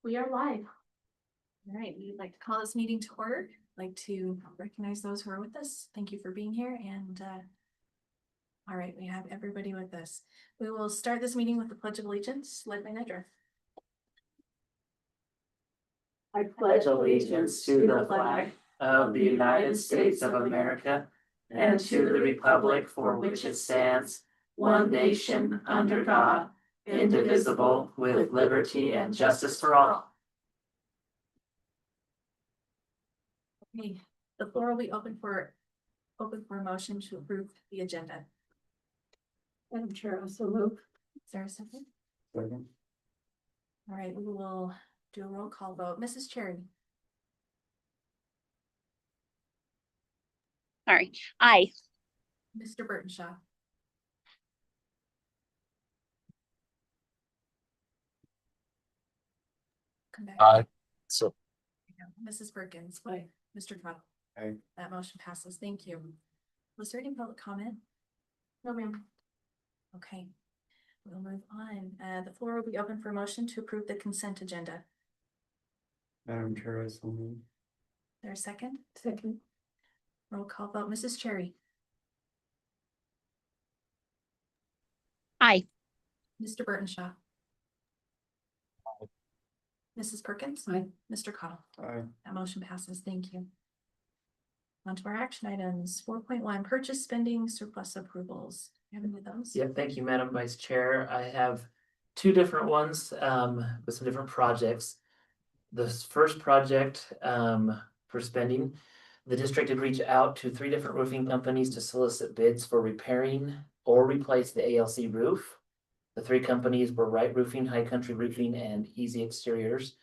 We are live. All right, we'd like to call this meeting to order. I'd like to recognize those who are with us. Thank you for being here and all right, we have everybody with us. We will start this meeting with the Pledge of Allegiance, led by Nedra. I pledge allegiance to the flag of the United States of America and to the republic for which it stands, one nation, under God, indivisible, with liberty and justice for all. Okay, the floor will be open for a motion to approve the agenda. Madam Chair, also move. Is there a second? Second. All right, we will do a roll call vote. Mrs. Cherry, Sorry, aye. Mr. Burtonshaw. Come back. Aye. So, Mrs. Perkins. Aye. Mr. Tuttle. Aye. That motion passes. Thank you. Was there any public comment? No, ma'am. Okay, we'll move on. The floor will be open for a motion to approve the consent agenda. Madam Chair, I so move. Is there a second? Second. Roll call vote. Mrs. Cherry, Aye. Mr. Burtonshaw. Mrs. Perkins. Aye. Mr. Cottle. Aye. That motion passes. Thank you. On to our action items. 4.1 purchase spending surplus approvals. You have any of those? Yeah, thank you, Madam Vice Chair. I have two different ones with some different projects. The first project for spending, the district did reach out to 3 different roofing companies to solicit bids for repairing or replace the ALC roof. The 3 companies were Wright Roofing, High Country Roofing, and Easy Exteriors.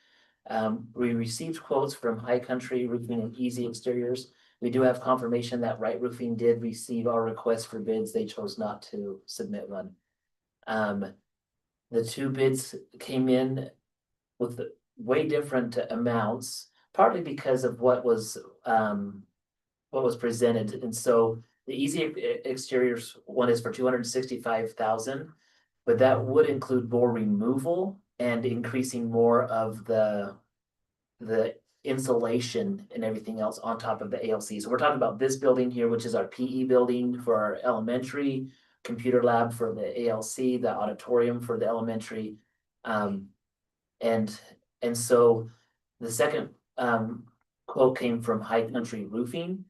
We received quotes from High Country Roofing and Easy Exteriors. We do have confirmation that Wright Roofing did receive our request for bids. They chose not to submit one. The 2 bids came in with way different amounts, partly because of what was presented. And so the Easy Exteriors one is for $265,000, but that would include more removal and increasing more of the insulation and everything else on top of the ALC. So we're talking about this building here, which is our PE building for our elementary, computer lab for the ALC, the auditorium for the elementary. And so the second quote came from High Country Roofing.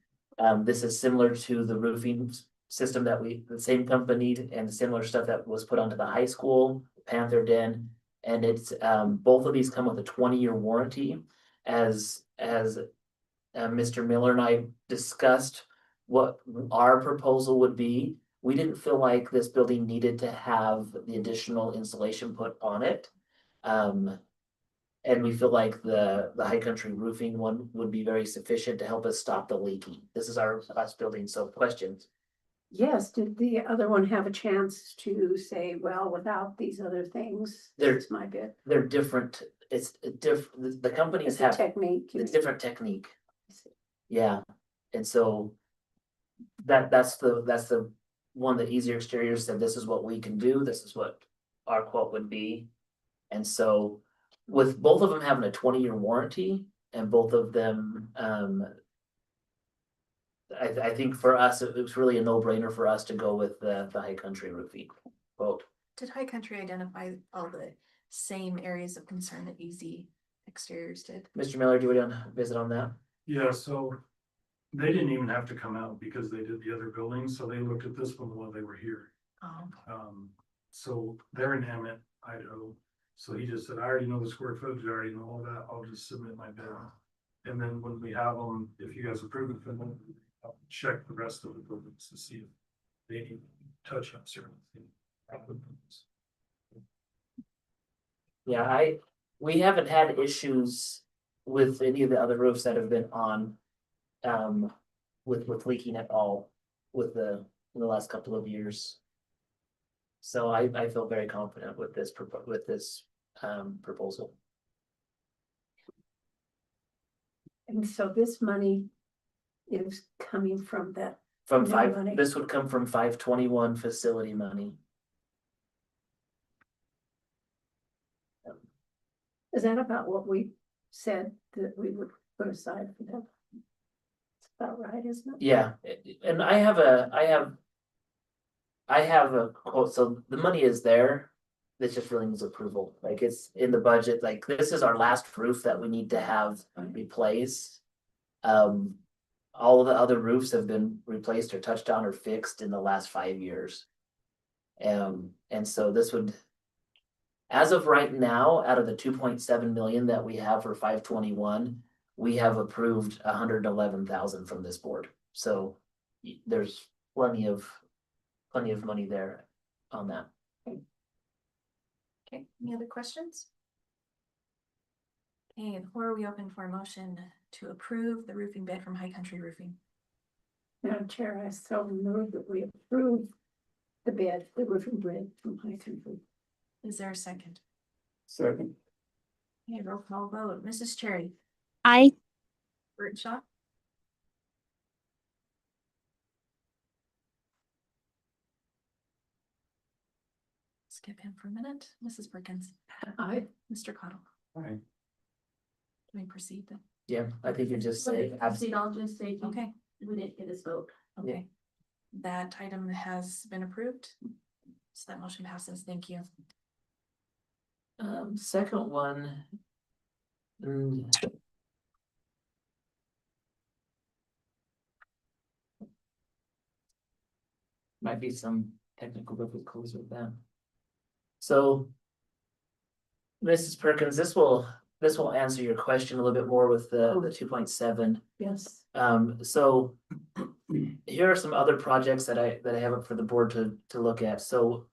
This is similar to the roofing system that the same company and similar stuff that was put onto the high school, Panther Den. And it's both of these come with a 20-year warranty. As Mr. Miller and I discussed what our proposal would be, we didn't feel like this building needed to have the additional insulation put on it. And we feel like the High Country Roofing one would be very sufficient to help us stop the leaking. This is our last building, so questions? Yes, did the other one have a chance to say, well, without these other things, There- that's my bit? They're different. It's different. The companies It's a have technique. it's different technique. I see. Yeah, and so that's the one that Easier Exteriors said, this is what we can do, this is what our quote would be. And so with both of them having a 20-year warranty and both of them, I think for us, it was really a no-brainer for us to go with the High Country Roofing quote. Did High Country identify all the same areas of concern that Easy Exteriors did? Mr. Miller, do you want to visit on that? Yeah, so they didn't even have to come out because they did the other buildings, so they looked at this one while they were here. Oh, So they're in Emmett, Idaho. So he just said, I already know the square footage, I already know all that, I'll just submit my bid. And then when we have them, if you guys approve it, then I'll check the rest of the buildings to see if they need touch-ups or anything. Yeah, we haven't had issues with any of the other roofs that have been on. With leaking at all in the last couple of years. So I feel very confident with this proposal. And so this money is coming from that. From New five, money. this would come from 521 facility money. Is that about what we said that we would put aside for that? It's about right, isn't it? Yeah, and I have a quote, so the money is there. This just really needs approval, like it's in the budget, like this is our last roof that we need to have replaced. All of the other roofs have been replaced or touched on or fixed in the last 5 years. And so this would. As of right now, out of the 2.7 million that we have for 521, we have approved 111,000 from this board. So there's plenty of money there on that. Okay, any other questions? Okay, and before we open for a motion to approve the roofing bid from High Country Roofing. Madam Chair, I so move that we approve the bid, the roofing bid from High Country. Is there a second? Second. Okay, roll call vote. Mrs. Cherry, Aye. Birdshaw, skip him for a minute. Mrs. Perkins, Mr. Cottle. Aye. Can we proceed then? Yeah, I think you just say, I'll just say, Okay, we didn't get his vote. okay. That item has been approved. So that motion passes. Thank you. second one. Might be some technical difficulties with that. So. Mrs. Perkins, this will answer your question a little bit more with the 2.7. Yes. So. Here are some other projects that I have up for the board to look at. So.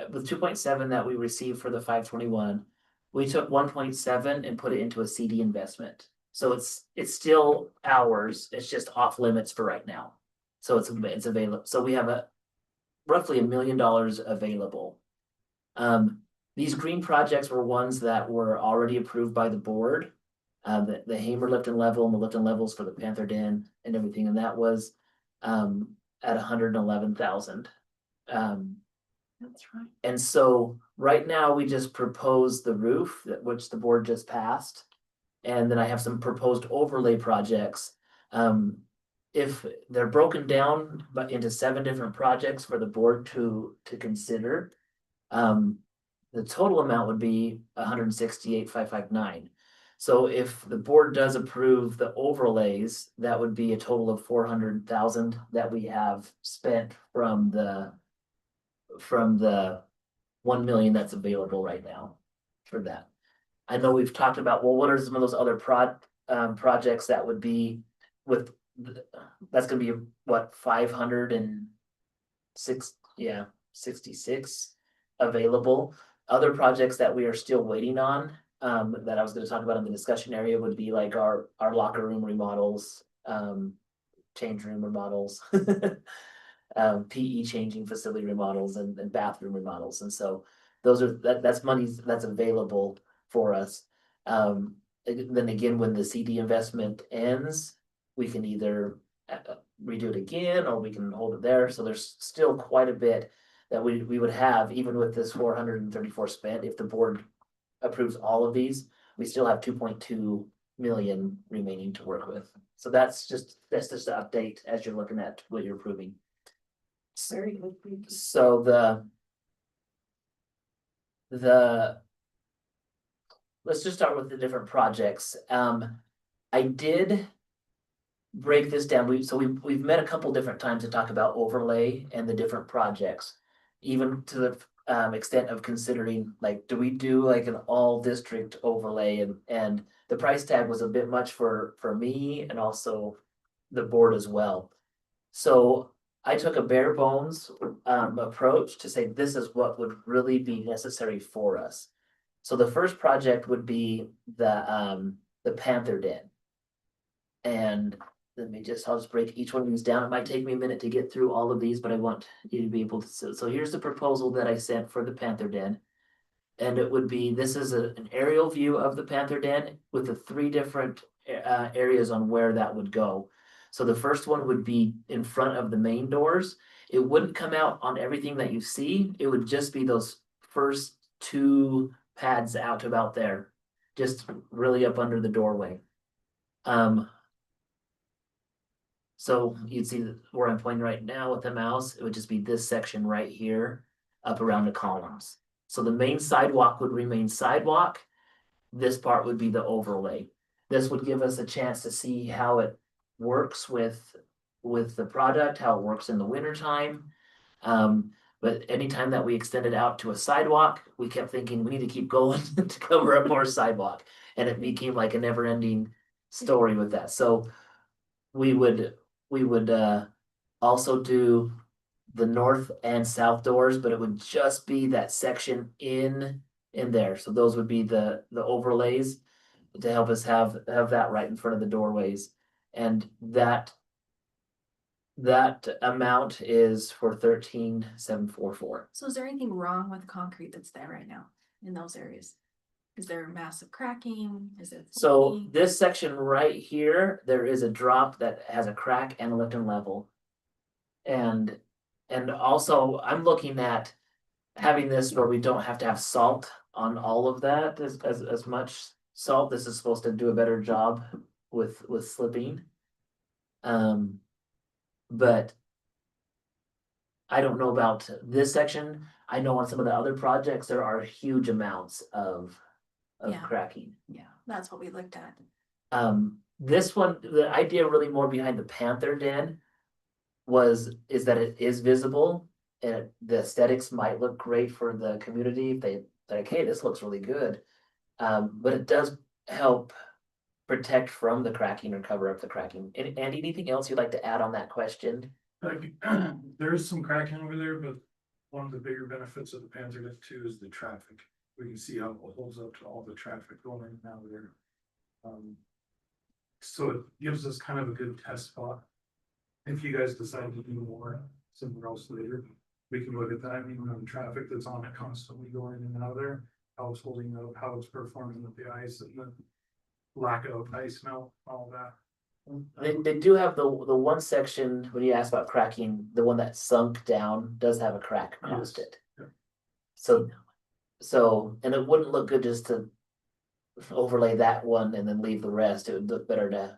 With 2.7 that we received for the 521, we took 1.7 and put it into a CD investment. So it's still ours, it's just off limits for right now. So it's available, so we have roughly $1 million available. These green projects were ones that were already approved by the board. The Hamer lift and level and the lift and levels for the Panther Den and everything, and that was at 111,000. That's right. And so right now we just proposed the roof which the board just passed. And then I have some proposed overlay projects. If they're broken down but into 7 different projects for the board to consider. The total amount would be 168,559. So if the board does approve the overlays, that would be a total of 400,000 that we have spent from the 1 million that's available right now for that. I know we've talked about, well, what are some of those other projects that would be with, that's gonna be what, 566 available. Other projects that we are still waiting on, that I was gonna talk about in the discussion area would be like our locker room remodels, change room remodels. PE changing facility remodels and bathroom remodels, and so that's money that's available for us. Then again, when the CD investment ends, we can either redo it again or we can hold it there. So there's still quite a bit that we would have, even with this 434 spent. If the board approves all of these, we still have 2.2 million remaining to work with. So that's just an update as you're looking at what you're approving. Very good. Thank you. So let's just start with the different projects. I did break this down. We've met a couple different times to talk about overlay and the different projects, even to the extent of considering, like, do we do like an all district overlay, and the price tag was a bit much for me and also the board as well. So I took a bare bones approach to say this is what would really be necessary for us. So the first project would be the Panther Den. And I'll just break each one of these down. It might take me a minute to get through all of these, but I want you to be able to. So here's the proposal that I sent for the Panther Den. And it would be, this is an aerial view of the Panther Den with the 3 different areas on where that would go. So the first one would be in front of the main doors. It wouldn't come out on everything that you see. It would just be those first 2 pads out to about there. just really up under the doorway. Um. So you'd see where I'm pointing right now with the mouse, it would just be this section right here, up around the columns. So the main sidewalk would remain sidewalk. This part would be the overlay. This would give us a chance to see how it works with the product, how it works in the wintertime. But anytime that we extended out to a sidewalk, we kept thinking we need to keep going to cover up more sidewalk. And it became like a never ending story with that. So we would also do the north and south doors, but it would just be that section in there. So those would be the overlays to help us have that right in front of the doorways. And that amount is for 13,744. So is there anything wrong with the concrete that's there right now in those areas? Is there massive cracking? Is it? So leaking? this section right here, there is a drop that has a crack and a lift and level. And also I'm looking at having this where we don't have to have salt on all of that as much salt. This is supposed to do a better job with slipping. But I don't know about this section. I know on some of the other projects, there are huge amounts of Yeah. cracking. Yeah, that's what we looked at. This one, the idea really more behind the Panther Den is that it is visible and the aesthetics might look great for the community if they like, hey, this looks really good. But it does help protect from the cracking or cover up the cracking. And anything else you'd like to add on that question? Like, there is some cracking over there, but one of the bigger benefits of the Panther Lift too is the traffic. We can see how it holds up to all the traffic going in and out of there. So it gives us kind of a good test spot. If you guys decide to do more somewhere else later, we can look at that, even on the traffic that's on it constantly going in and out of there. How it's holding up, how it's performing with the ice and the lack of ice melt, all that. They do have the one section, when you asked about cracking, the one that sunk down does have a crack across Yes. it. Yep. So, and it wouldn't look good just to overlay that one and then leave the rest. It would look better to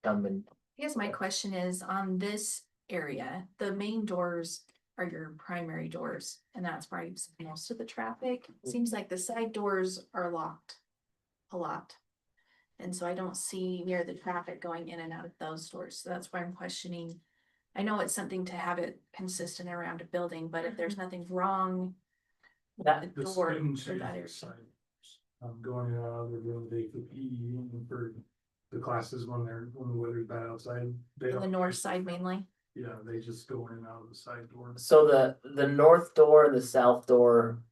come and. I guess my question is on this area, the main doors are your primary doors, and that's where you see most of the traffic. Seems like the side doors are locked a lot. And so I don't see near the traffic going in and out of those doors. So that's why I'm questioning. I know it's something to have it consistent around a building, but if there's nothing wrong with That- the The door students for use that the area. side. Going in and out of the room, they could PE and for the classes when the weather's bad outside. They On the don't- north side mainly. Yeah, they just go in and out of the side door. So the north door and the south door,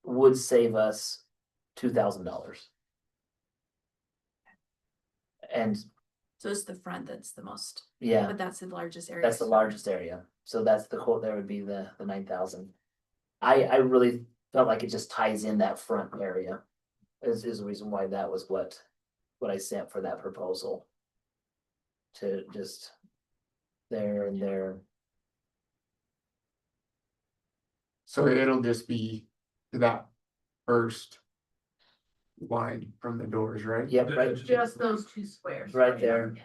would save us $2,000. And So it's the front that's the most, yeah, but that's the largest area. that's the largest area. So that's the quote there would be the 9,000. I really felt like it just ties in that front area. Is the reason why that was what I sent for that proposal. To just there and there. So it'll just be that first line from the doors, right? Yep, right, Just those two squares. Right there.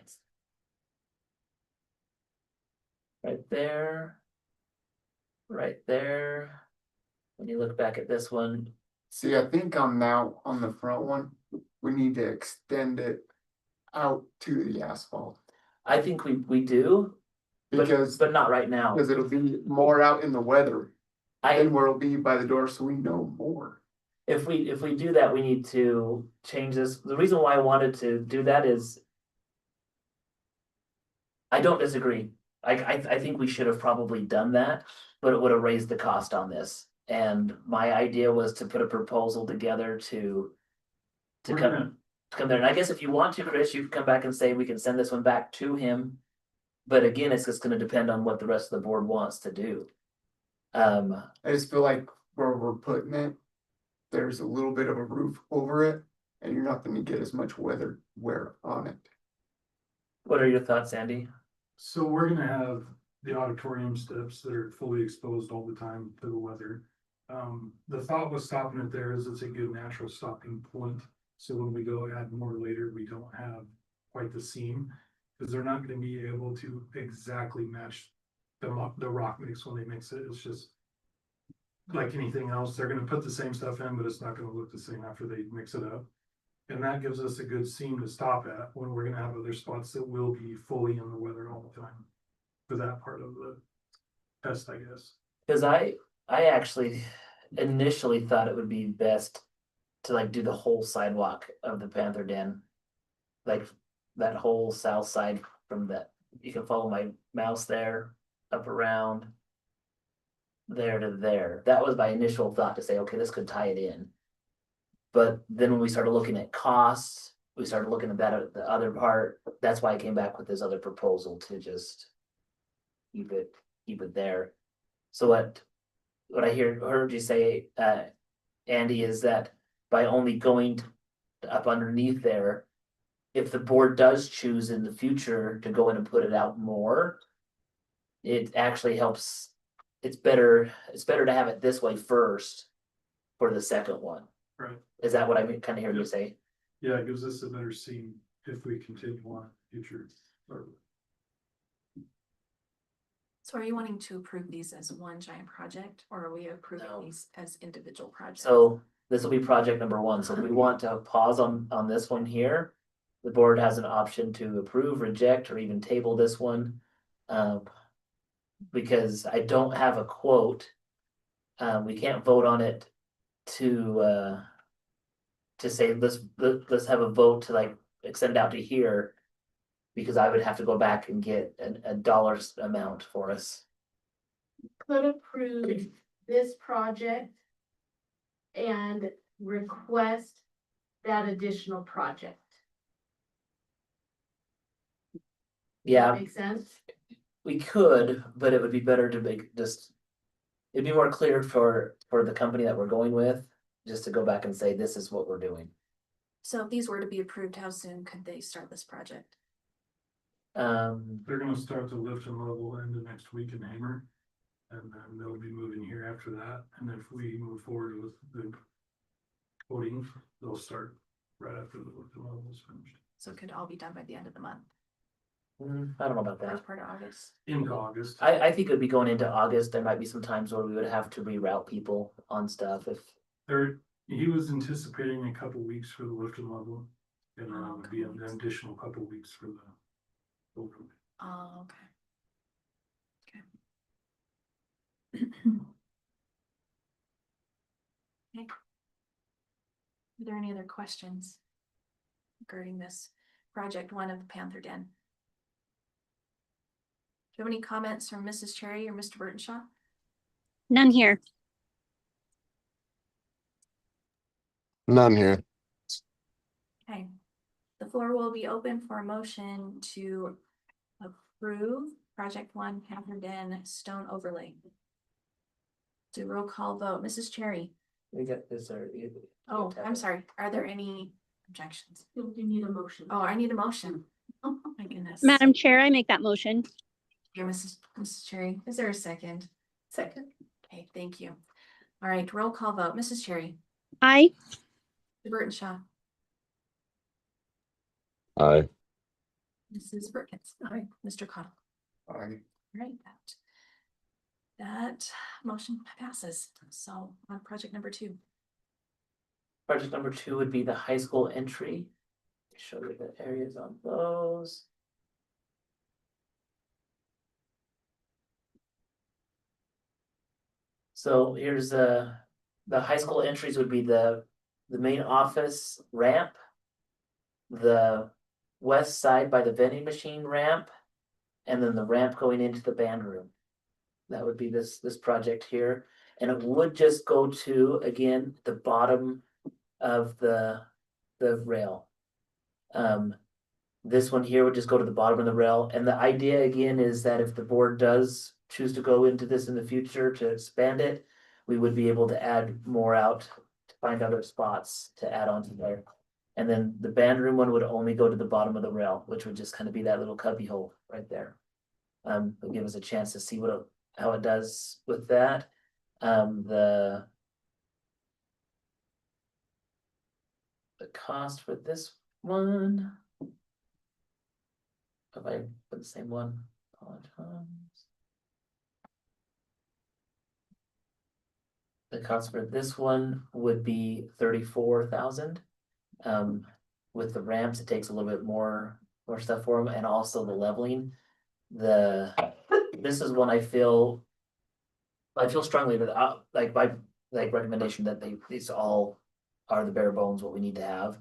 right there. Right there. When you look back at this one, See, I think on now, on the front one, we need to extend it out to the asphalt. I think we do, Because, but not right now. because it'll be more out in the weather I, than where it'll be by the door, so we know more. if we do that, we need to change this. The reason why I wanted to do that is I don't disagree. I think we should have probably done that, but it would have raised the cost on this. And my idea was to put a proposal together to We're come gonna- there. And I guess if you want to, Chris, you can come back and say we can send this one back to him. But again, it's just gonna depend on what the rest of the board wants to do. I just feel like where we're putting it, there's a little bit of a roof over it, and you're not gonna get as much weather wear on it. What are your thoughts, Andy? So we're gonna have the auditorium steps that are fully exposed all the time to the weather. The thought was stopping it there is it's a good natural stopping point. So when we go add more later, we don't have quite the seam, because they're not gonna be able to exactly match the rock mix when they mix it. It's just like anything else, they're gonna put the same stuff in, but it's not gonna look the same after they mix it up. And that gives us a good seam to stop at when we're gonna have other spots that will be fully in the weather all the time. For that part of the test, I guess. Cause I actually initially thought it would be best to like do the whole sidewalk of the Panther Den. Like that whole south side from that, you can follow my mouse there, up around. There to there, that was my initial thought to say, okay, this could tie it in. But then when we started looking at costs, we started looking at that, the other part, that's why I came back with this other proposal to just. Keep it there. So what I heard you say, Andy, is that by only going up underneath there. If the board does choose in the future to go in and put it out more. It actually helps, it's better to have it this way first. For the second one, Right, is that what I kind of hear you say? yeah, it gives us a better seam if we continue on future. Or So are you wanting to approve these as one giant project, or are we approving No. these as individual projects? So this will be project number one, so if we want to pause on this one here. The board has an option to approve, reject, or even table this one. Because I don't have a quote. We can't vote on it to say, let's have a vote to like extend out to here. Because I would have to go back and get a dollars amount for us. Could approve this project. And request that additional project. Does that Yeah, make sense? we could, but it would be better to make just. It'd be more clear for the company that we're going with, just to go back and say, this is what we're doing. So if these were to be approved, how soon could they start this project? they're gonna start the lift and level end of next week in Hamer. And then they'll be moving here after that, and if we move forward with the voting, they'll start right after the lift and level is finished. So it could all be done by the end of the month, I don't know about that. first part of August. Into August. I think it'd be going into August, there might be some times where we would have to reroute people on stuff if. He was anticipating a couple weeks for the lift and level. And then it would be an couple weeks. additional couple weeks for the. voting. Oh, okay. Okay. Are there any other questions? Regarding this project one of the Panther Den? Do you have any comments from Mrs. Cherry or Mr. Burtonshaw? None here. None here. Okay, the floor will be open for a motion to approve project one Panther Den stone overlay. Do roll call vote, Mrs. Cherry. We got this, or. Oh, I'm sorry, are there any objections? You need a motion. Oh, I need a motion. Oh, my goodness. Madam Chair, I make that motion. Here, Mrs. Cherry, is there a second? Second, Okay, thank you. All right, roll call vote, Mrs. Cherry, Aye. Mr. Burtonshaw, Aye. Mrs. Perkins, aye. Mr. Cottle. I, Right, that motion passes. So on project number two. Project number two would be the high school entry. Show you the areas on those. So here's the high school entries would be the main office ramp. The west side by the vending machine ramp. And then the ramp going into the band room. That would be this project here, and it would just go to, again, the bottom of the rail. This one here would just go to the bottom of the rail, and the idea again is that if the board does choose to go into this in the future to expand it, we would be able to add more out, to find other spots to add on to there. And then the band room one would only go to the bottom of the rail, which would just kind of be that little cubby hole right there. It'll give us a chance to see how it does with that. The cost for this one. Have I put the same one? Apologize. The cost for this one would be 34,000. With the ramps, it takes a little bit more stuff for them, and also the leveling. This is one I feel strongly that, like, my, like, recommendation that these all are the bare bones, what we need to have.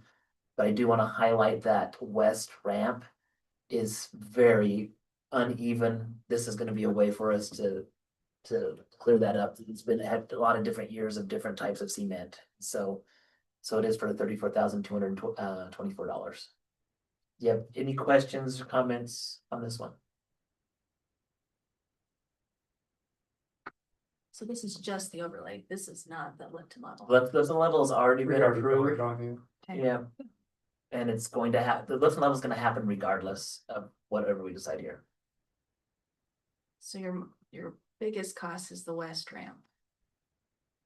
But I do wanna highlight that west ramp is very uneven. This is gonna be a way for us to clear that up. It's been had a lot of different years of different types of cement, so it is for $34,224. Do you have any questions or comments on this one? So this is just the overlay. This is not the lift and level. The level has already We been already approved. voted on it. Okay. Yeah. And it's going to the lift and level is gonna happen regardless of whatever we decide here. So your biggest cost is the west ramp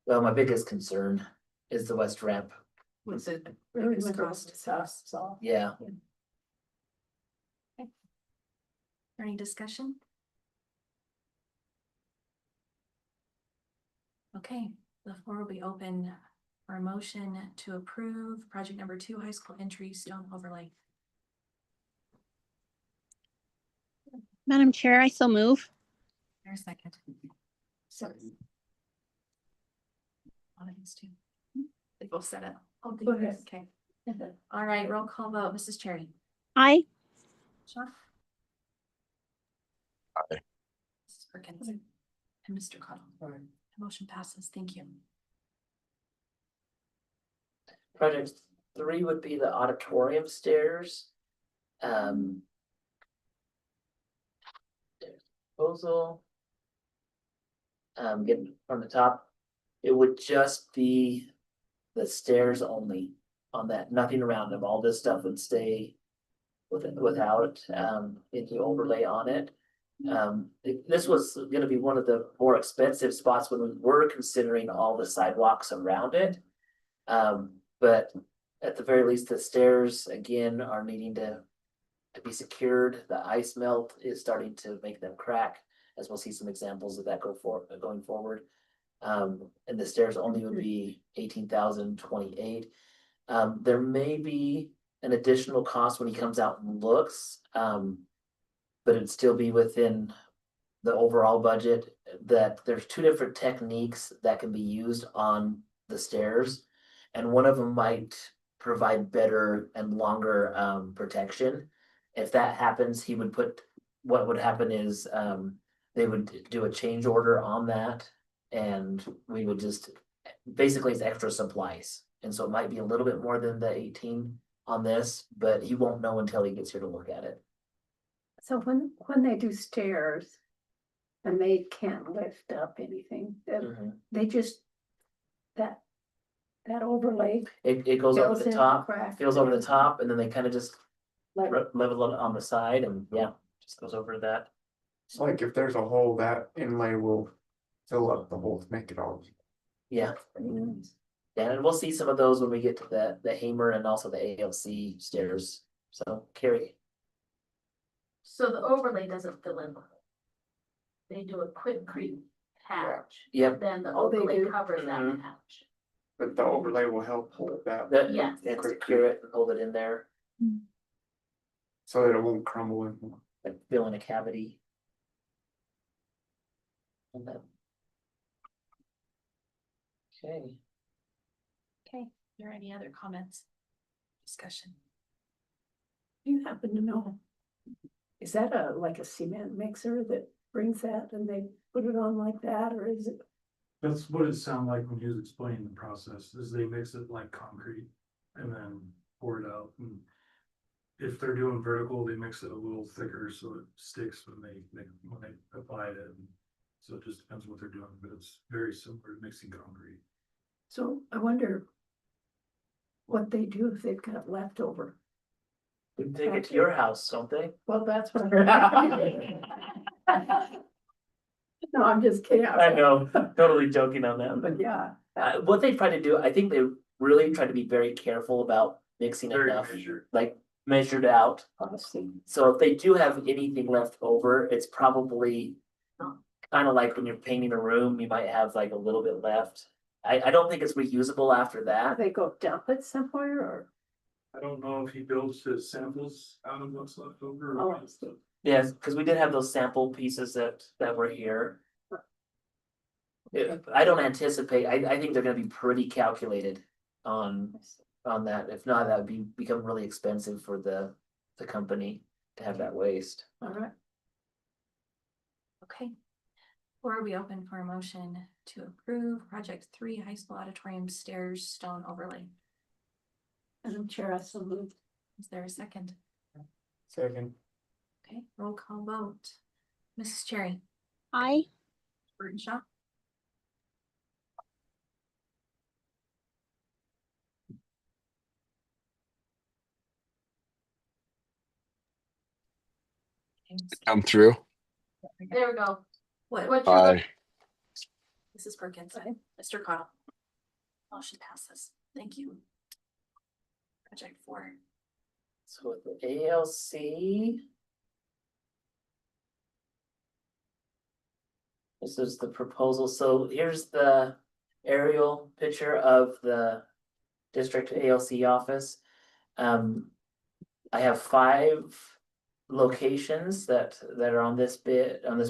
Well, my biggest concern is the west ramp. with the Really biggest went over cost. the sauce, so. Yeah, Any discussion? Okay, the floor will be open for a motion to approve project number 2, high school entry stone overlay. Madam Chair, I so move. There's a second. So, One of these two. They both said it. go ahead. Okay. All right, roll call vote. Mrs. Cherry. Aye. Sean? Aye. Mrs. Perkins. And Mr. Cottle. Motion passes. Thank you. project 3 would be the auditorium stairs. Proposal. Getting from the top, it would just be the stairs only on that, nothing around them. All this stuff would stay without any overlay on it. This was gonna be one of the more expensive spots when we were considering all the sidewalks around it. But at the very least, the stairs again are needing to be secured. The ice melt is starting to make them crack, as we'll see some examples of that going forward. And the stairs only would be 18,028. There may be an additional cost when he comes out and looks, but it'd still be within the overall budget. That there's 2 different techniques that can be used on the stairs, and one of them might provide better and longer protection. If that happens, what would happen is they would do a change order on that, and we would just basically it's extra supplies. And so it might be a little bit more than the 18 on this, but he won't know until he gets here to look at it. So when they do stairs and they can't lift up anything, they just, that overlay. It goes over fills the in top, crack. fills over the top, and then they kind of just Like, level it on the side, and yeah, just goes over that. It's like if there's a hole, that inlay will fill up the hole to make it all. Yeah, yeah, and we'll see some of those when we get to the Hamer and also the ALC stairs. So Carrie, So the overlay doesn't fill in. They do a quick creep patch. Yep. Then the Oh, they overlay do? covers that Mhm. patch. But the overlay will help hold that Yes. and secure it and hold it in there, so that it won't crumble in. like fill in a cavity. And then. Okay. Okay, are there any other comments? Discussion? do you happen to know? Is that like a cement mixer that brings that and they put it on like that, or is it? That's what it sounded like when he was explaining the process, is they mix it like concrete and then pour it out. And if they're doing vertical, they mix it a little thicker so it sticks when they apply it. And so it just depends what they're doing, but it's very similar to mixing concrete. So I wonder what they do if they've got leftover. We can take it to your house, don't they? Well, that's what. No, I'm just kidding. I know, totally joking on that. But yeah, What they try to do, I think they really try to be very careful about mixing Very enough, measured. like measured out. Honestly, So if they do have anything left over, it's probably kind of like when you're painting a room, you might have like a little bit left. I don't think it's reusable after do that. they go dump it somewhere or? I don't know if he builds his samples out of what's left over. Oh, or I see. Yes, because we did have those sample pieces that were here. I don't anticipate, I think they're gonna be pretty calculated on that. If not, that would become really expensive for the company to have that waste. All right, Okay. Or are we open for a motion to approve project 3 high school auditorium stairs stone overlay? Madam Chair, I so moved. Is there a second? Second. Okay, roll call vote. Mrs. Cherry, Aye. Burton Come through. There we go. What? What's your, Aye. Mrs. Perkins, Mr. Cottle. Motion passes. Thank you. Project 4. So with the ALC. This is the proposal. So here's the aerial picture of the district ALC office. I have 5 locations that are on this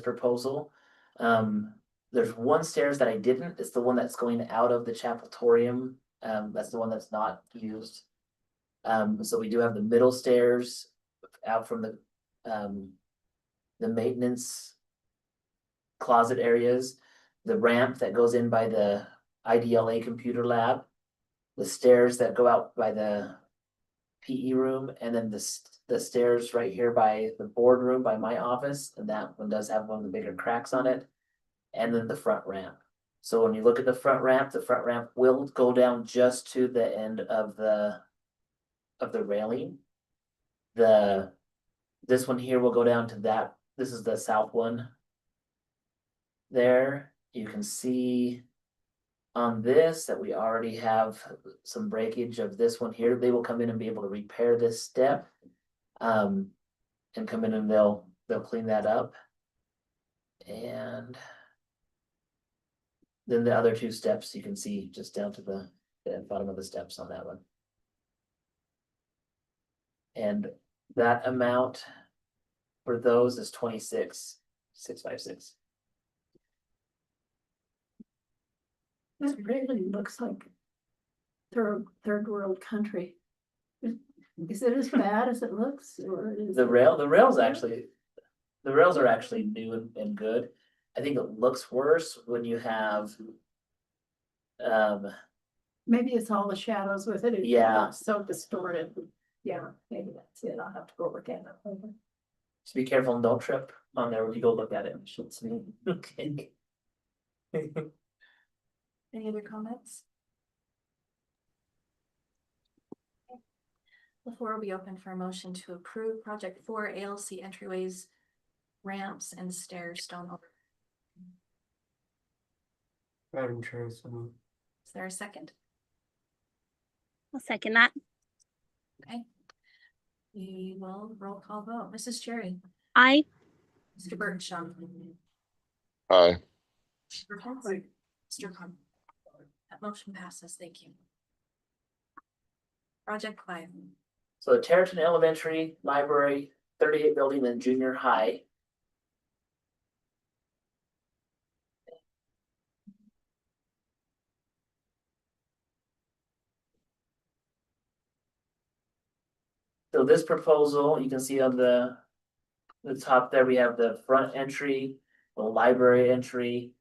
proposal. There's one stairs that I didn't. It's the one that's going out of the chapeltorium. That's the one that's not used. So we do have the middle stairs out from the maintenance closet areas, the ramp that goes in by the IDLA computer lab, the stairs that go out by the PE room, and then the stairs right here by the boardroom by my office, and that one does have one of the bigger cracks on it, and then the front ramp. So when you look at the front ramp will go down just to the end of the railing. This one here will go down to that. This is the south one. There, you can see on this that we already have some breakage of this one here. They will come in and be able to repair this step. And come in and they'll clean that up. And then the other 2 steps you can see just down to the bottom of the steps on that one. And that amount for those is 26,656. That really looks like third world country. Is it as bad as it looks or is The it? rails are actually new and good. I think it looks worse when you have Maybe it's all the shadows with it. It Yeah. looks so distorted. Yeah, maybe that's it. I'll have to go look at it later. just be careful and don't trip on there when you go look at it. It's me. Okay. Any other comments? The floor will be open for a motion to approve project 4 ALC entryways, ramps and stairs stone over. Madam Chair, so moved. Is there a second? I'll second that. Okay. We will roll call vote. Mrs. Cherry, Aye. Mr. Birdshaw. Aye. Mr. Con. That motion passes. Thank you. Project 5. So Territon Elementary, Library, 38 building and junior high. So this proposal, you can see on the top there, we have the front entry, the library entry,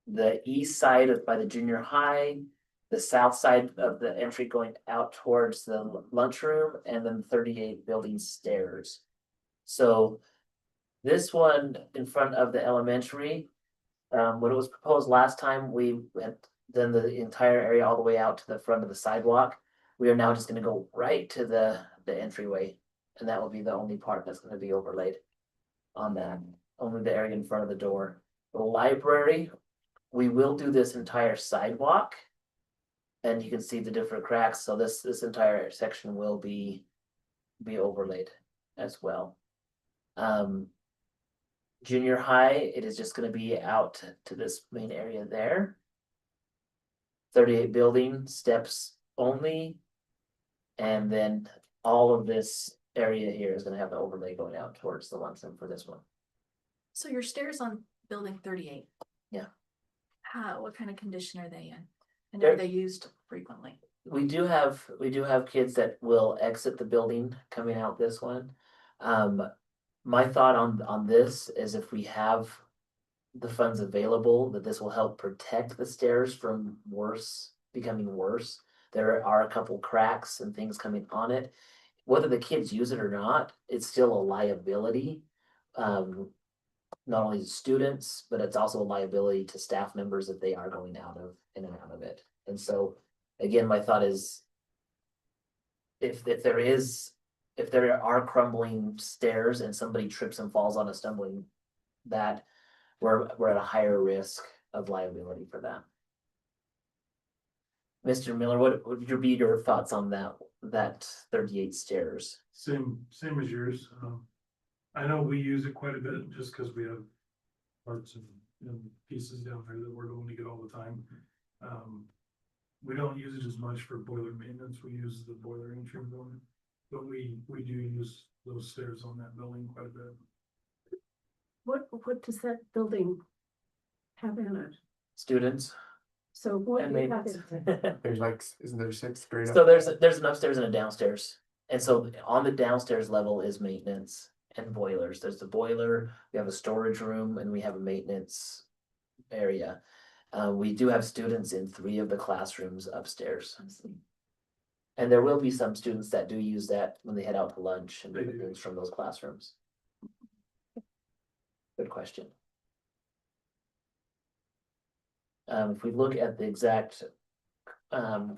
the east side of by the junior high, the south side of the entry going out towards the lunchroom, and then 38 building stairs. So this one in front of the elementary, when it was proposed last time, we had done the entire area all the way out to the front of the sidewalk. We are now just gonna go right to the entryway, and that will be the only part that's gonna be overlaid on that, only the area in front of the door. The library, we will do this entire sidewalk. And you can see the different cracks, so this entire section will be overlaid as well. Junior high, it is just gonna be out to this main area there. 38 building, steps only. And then all of this area here is gonna have the overlay going out towards the Lunsen for this one. So your stairs on building 38. Yeah. What kind of condition are they in? And They're- are they used frequently? We do have kids that will exit the building coming out this one. My thought on this is if we have the funds available, that this will help protect the stairs from becoming worse. There are a couple cracks and things coming on it. Whether the kids use it or not, it's still a liability. Not only to students, but it's also a liability to staff members if they are going in and out of it. And so, again, my thought is if there are crumbling stairs and somebody trips and falls on a stumbling, that we're at a higher risk of liability for that. Mr. Miller, what would be your thoughts on that 38 stairs? Same as yours. I know we use it quite a bit just because we have parts and pieces down there that we're going to get all the time. We don't use it as much for boiler maintenance. We use the boiler entry one, but we do use those stairs on that building quite a bit. What does that building have in it? Students So what and do you have maintenance. in? There's like, isn't there 6 grade? So there's an upstairs and a downstairs. And so on the downstairs level is maintenance and boilers. There's the boiler, we have a storage room, and we have a maintenance area. We do have students in 3 of the classrooms upstairs. And there will be some students that do use that when they head out to lunch and They different do. things from those classrooms. Good question. If we look at the exact, five.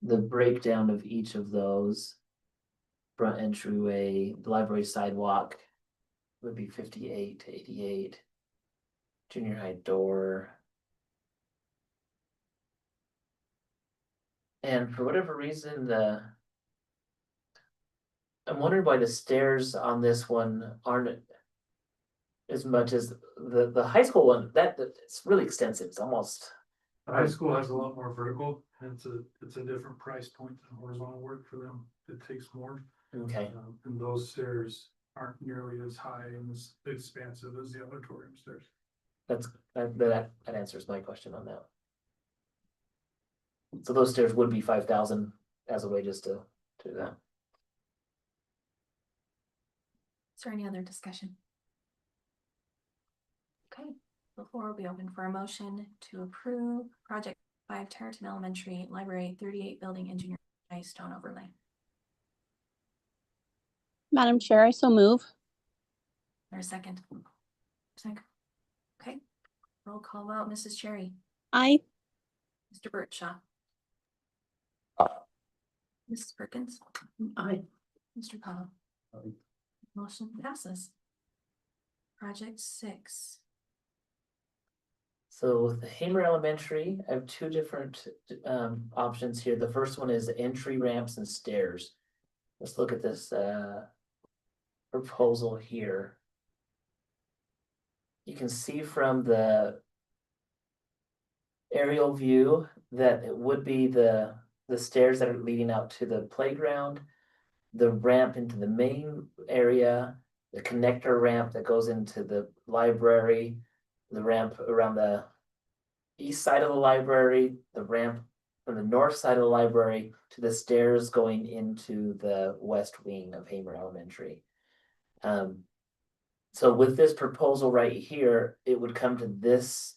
The breakdown of each of those. Front entryway, the library sidewalk would be 58 to 88. Junior high door. And for whatever reason, I'm wondering why the stairs on this one aren't as much as the high school one. It's really extensive. It's almost. The high school has a lot more vertical, and it's a different price point than horizontal work for them. It takes more. Okay. And those stairs aren't nearly as high and as expansive as the auditorium stairs. That answers my question on that. So those stairs would be 5,000 as a way just to do that. Is there any other discussion? Okay, the floor will be open for a motion to approve project 5 Tarleton Elementary Library 38 Building Engineer Stone Overlay. Madam Chair, I so move. There's a second. Okay, roll call vote, Mrs. Cherry, Aye. Mr. Birdshaw. Aye. Mrs. Perkins, I, Mr. Powell. Aye. Motion passes. Project 6. So with the Hamer Elementary, I have 2 different options here. The first one is entry ramps and stairs. Let's look at this proposal here. You can see from the aerial view that it would be the stairs that are leading out to the playground, the ramp into the main area, the connector ramp that goes into the library, the ramp around the east side of the library, the ramp from the north side of the library to the stairs going into the west wing of Hamer Elementary. So with this proposal right here, it would come to this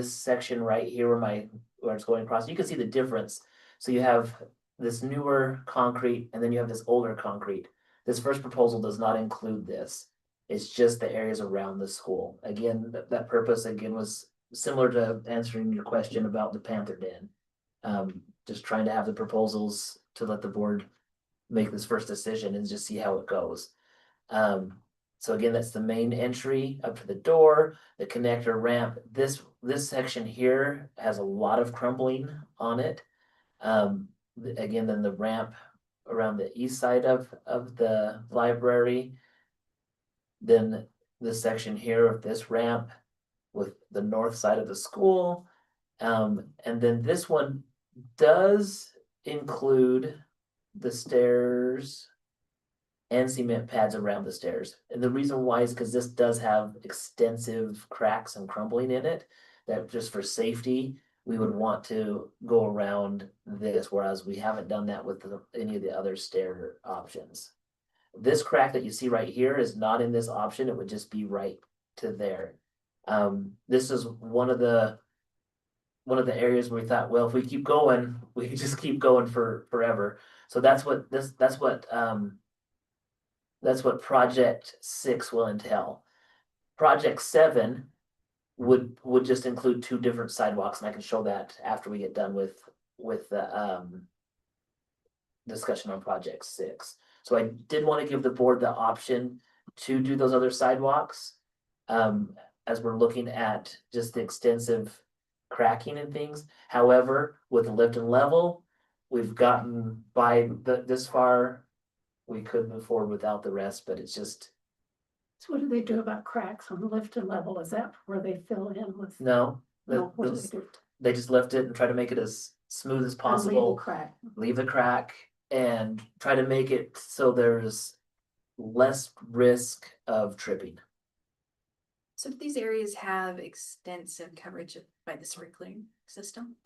section right here where it's going across. You can see the difference. So you have this newer concrete and then you have this older concrete. This first proposal does not include this. It's just the areas around the school. Again, that purpose again was similar to answering your question about the Panther Den. Just trying to have the proposals to let the board make this first decision and just see how it goes. So again, that's the main entry up to the door, the connector ramp. This section here has a lot of crumbling on it. Again, then the ramp around the east side of the library. Then this section here of this ramp with the north side of the school. And then this one does include the stairs and cement pads around the stairs. And the reason why is because this does have extensive cracks and crumbling in it, that just for safety, we would want to go around this, whereas we haven't done that with any of the other stair options. This crack that you see right here is not in this option, it would just be right to there. This is one of the areas where we thought, well, if we keep going, we can just keep going forever. So that's what project 6 will entail. Project 7 would just include 2 different sidewalks, and I can show that after we get done with the discussion on project 6. So I did want to give the board the option to do those other sidewalks, as we're looking at just the extensive cracking and things. However, with the lift and level, we've gotten by this far. We could move forward without the rest, but it's just. So what do they do about cracks on the lift and level? Is that where they fill in with? No, No, what do they do? they just lift it and try to make it as smooth as A possible. legal crack. Leave the crack and try to make it so there's less risk of tripping. So do these areas have extensive coverage by the sprinkling system?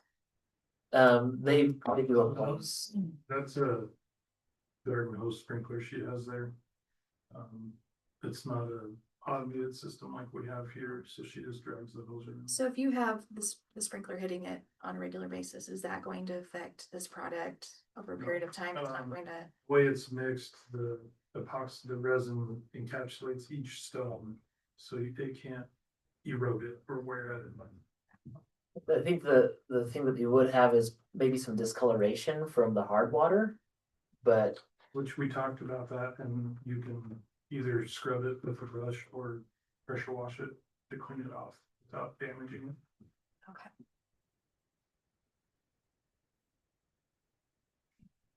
They probably do a hose. That's a garden hose sprinkler she has there. It's not a automated system like we have here, so she just drags the hose around. So if you have the sprinkler hitting it on a regular basis, is that going to affect this product over a No. period of time? It's not going to. Way it's mixed, the epoxy, the resin encapsulates each stone, so they can't erode it or wear it. I think the thing that you would have is maybe some discoloration from the hard water, but Which we talked about that, and you can either scrub it with a brush or pressure wash it to clean it off without damaging it. Okay.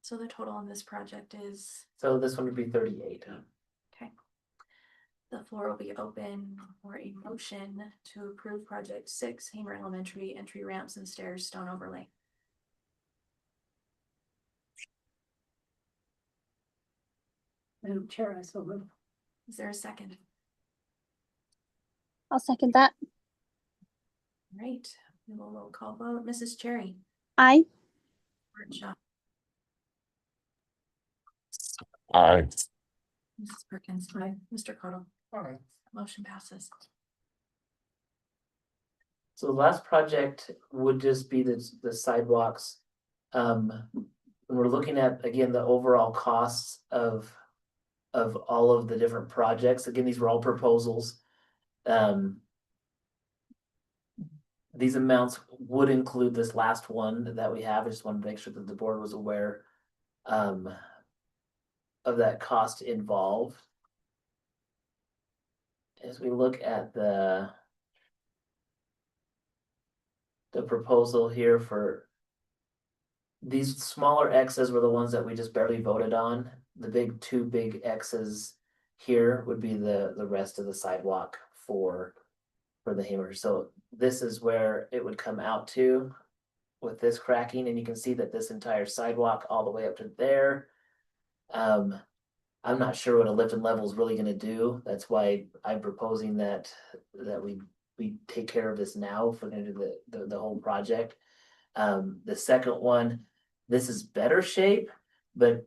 So the total on this project is, so this one would be 38. okay. The floor will be open for a motion to approve project 6, Hamer Elementary entry ramps and stairs stone overlay. Madam Chair, I so move. Is there a second? I'll second that. Right, we will roll call vote. Mrs. Cherry, Aye. Martin Shaw, Aye. Mrs. Perkins, Aye. Mr. Cottle, Alright. motion passes. So the last project would just be the sidewalks. When we're looking at, again, the overall costs of all of the different projects, again, these were all proposals. These amounts would include this last one that we have. I just wanted to make sure that the board was aware of that cost involved. As we look at the proposal here for these smaller X's were the ones that we just barely voted on. The two big X's here would be the rest of the sidewalk for the Hamer. So this is where it would come out to with this cracking, and you can see that this entire sidewalk all the way up to there. I'm not sure what a lift and level is really going to do. That's why I'm proposing that we take care of this now if we're going to do the whole project. The second one, this is better shape, but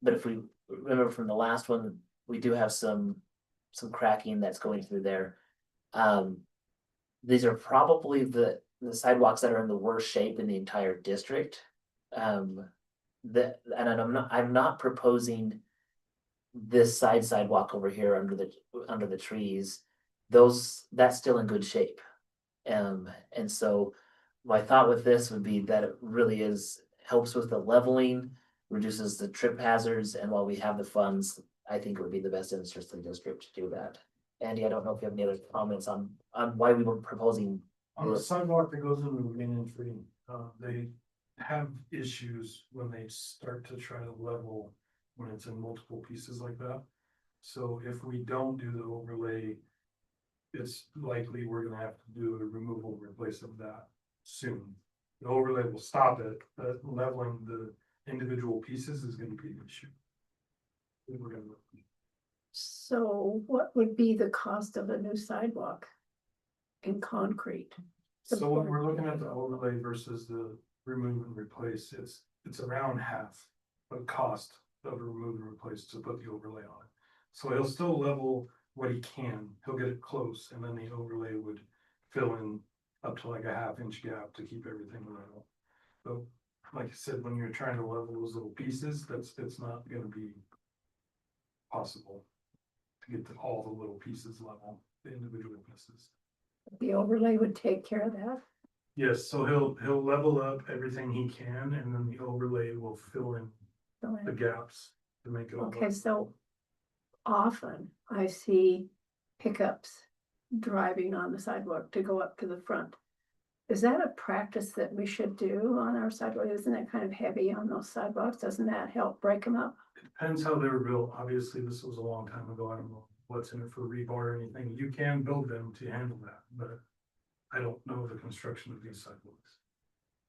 if we remember from the last one, we do have some cracking that's going through there. These are probably the sidewalks that are in the worst shape in the entire district. And I'm not proposing this sidewalk over here under the trees. That's still in good shape. And so my thought with this would be that it really helps with the leveling, reduces the trip hazards, and while we have the funds, I think it would be the best interest of the district to do that. Andy, I don't know if you have any other comments on why we were proposing. On the sidewalk that goes into the main entry, they have issues when they start to try to level when it's in multiple pieces like that. So if we don't do the overlay, it's likely we're gonna have to do a removal replace of that soon. The overlay will stop it, but leveling the individual pieces is gonna be an issue. We're gonna. So what would be the cost of a new sidewalk in concrete? So when we're looking at the overlay versus the remove and replace, it's around half the cost of a remove and replace to put the overlay on it. So he'll still level what he can, he'll get it close, and then the overlay would fill in up to like a 1/2 inch gap to keep everything level. So like I said, when you're trying to level those little pieces, it's not gonna be possible to get to all the little pieces level, the individual pieces. The overlay would take care of that. Yes, so he'll level up everything he can, and then the overlay will fill in the gaps to make it all. Okay, so often I see pickups driving on the sidewalk to go up to the front. Is that a practice that we should do on our sidewalk? Isn't that kind of heavy on those sidewalks? Doesn't that help break them up? It depends how they were built. Obviously, this was a long time ago. I don't know what's in it for rebar or anything. You can build them to handle that, but I don't know the construction of these sidewalks.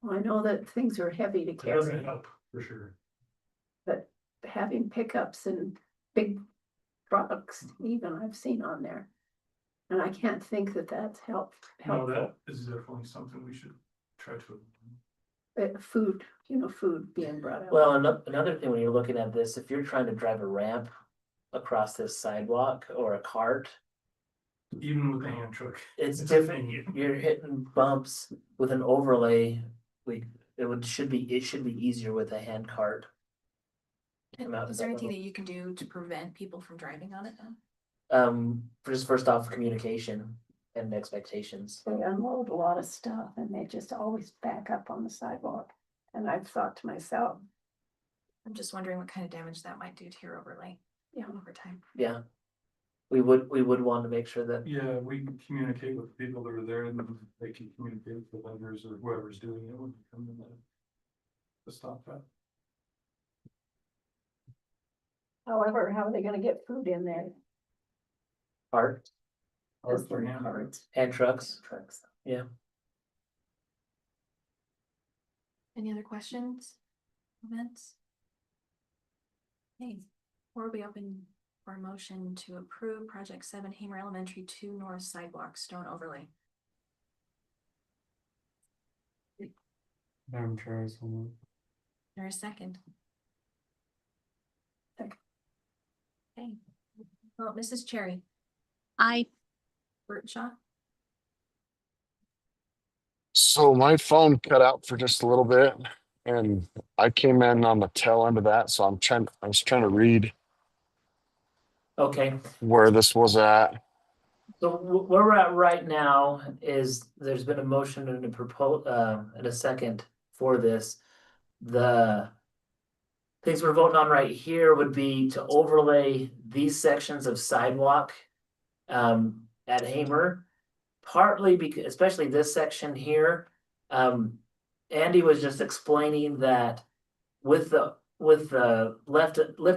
I know that things are heavy to It doesn't carry, help for sure. but having pickups and big trucks, even I've seen on there. And I can't think that that's helpful. No, that is definitely something we should try to. Food, food being brought out. Well, another thing when you're looking at this, if you're trying to drive a ramp across this sidewalk or a cart, Even with the hand truck. it's It's different. a- You're hitting bumps with an overlay. It should be easier with a hand cart. Is there anything that you can do to prevent people from driving on it then? Just first off, communication and expectations. They unload a lot of stuff and they just always back up on the sidewalk. And I've thought to myself, I'm just wondering what kind of damage that might do to your overlay. Yeah. Over time. Yeah. We would want to make sure that, Yeah, we can communicate with people that are there, and they can communicate with the vendors or whoever's doing it when they come in there to stop that. however, how are they gonna get food in there? cart Just Or the hand- carts, and trucks. trucks. Any other questions? Comments? Okay, before we open for a motion to approve project 7 Hamer Elementary 2 North Sidewalk Stone Overlay. Madam Chair, I so move. There a second? Second. Okay, well, Mrs. Cherry, I, Bert Shaw, So my phone cut out for just a little bit and I came in on the tail end of that. So I was trying to read Okay, where this was at. so where we're at right now is there's been a motion and a second for this. The things we're voting on right here would be to overlay these sections of sidewalk at Hamer, partly because, especially this section here. Andy was just explaining that with the lift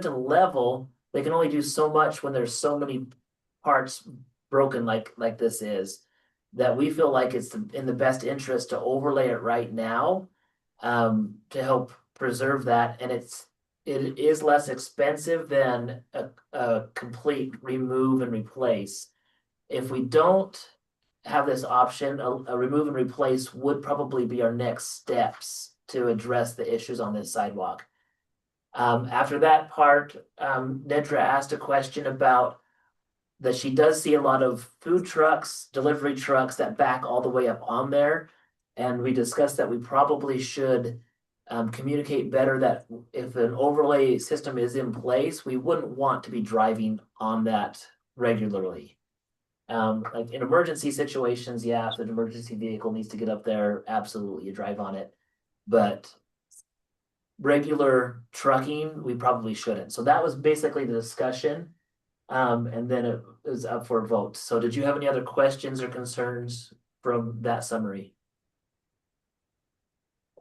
and level, they can only do so much when there's so many parts broken like this is. That we feel like it's in the best interest to overlay it right now, to help preserve that, and it is less expensive than a complete remove and replace. If we don't have this option, a remove and replace would probably be our next steps to address the issues on this sidewalk. After that part, Nedra asked a question about that she does see a lot of food trucks, delivery trucks that back all the way up on there. And we discussed that we probably should communicate better that if an overlay system is in place, we wouldn't want to be driving on that regularly. Like in emergency situations, yeah, if an emergency vehicle needs to get up there, absolutely you drive on it. But regular trucking, we probably shouldn't. So that was basically the discussion. And then it was up for a vote. So did you have any other questions or concerns from that summary?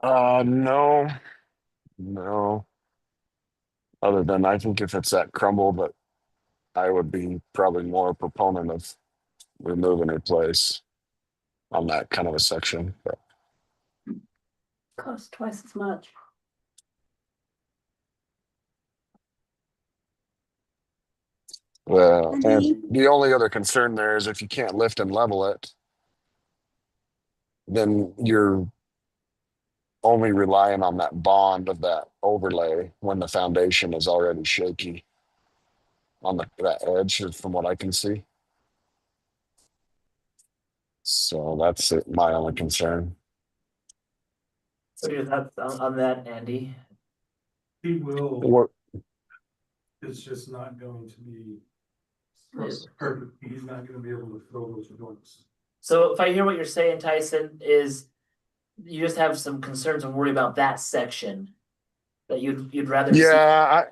No, no. Other than I think if it's that crumble, but I would be probably more a proponent of remove and replace on that kind of a section, but Costs twice as much. well, and Andy? the only other concern there is if you can't lift and level it, then you're only relying on that bond of that overlay when the foundation is already shaky on that edge, from what I can see. So that's my only concern. What are your thoughts on that, Andy? He will, What, it's just not going to be perfect. He's not gonna be able to fill those joints. So if I hear what you're saying, Tyson, is you just have some concerns and worry about that section. That you'd rather see. yeah,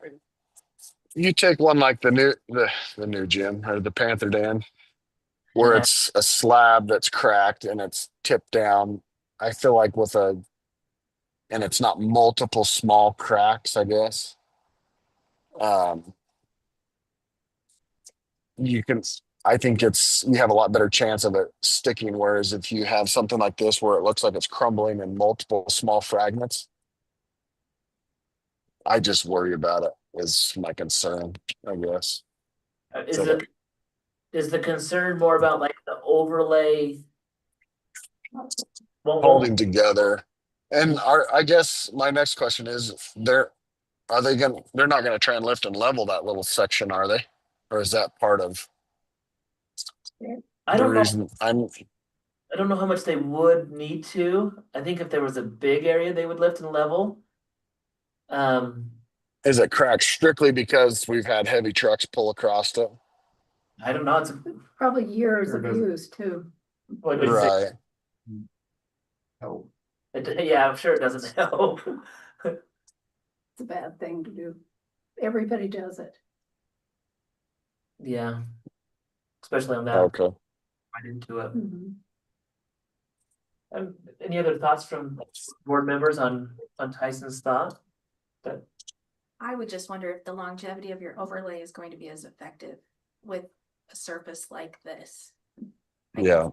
you take one like the new gym or the Panther Den, where Uh-huh. it's a slab that's cracked and it's tipped down. I feel like and it's not multiple small cracks, I guess. You can, I think you have a lot better chance of it sticking. Whereas if you have something like this where it looks like it's crumbling in multiple small fragments, I just worry about it is my concern, I guess. Is the concern more about like the overlay? Holding together. And I guess my next question is they're not gonna try and lift and level that little section, are they? Or is that part of I the don't know. reason I don't know how much they would need to. I think if there was a big area, they would lift and level. is it cracked strictly because we've had heavy trucks pull across it? I don't know. It's Probably years Sure of doesn't. use too. what would you say? Right. Help. Yeah, I'm sure it doesn't help. It's a bad thing to do. Everybody does it. Yeah. Especially on that, Okay. right into it. Mhm. Any other thoughts from board members on Tyson's thought? I would just wonder if the longevity of your overlay is going to be as effective with a surface like this. I can Yeah.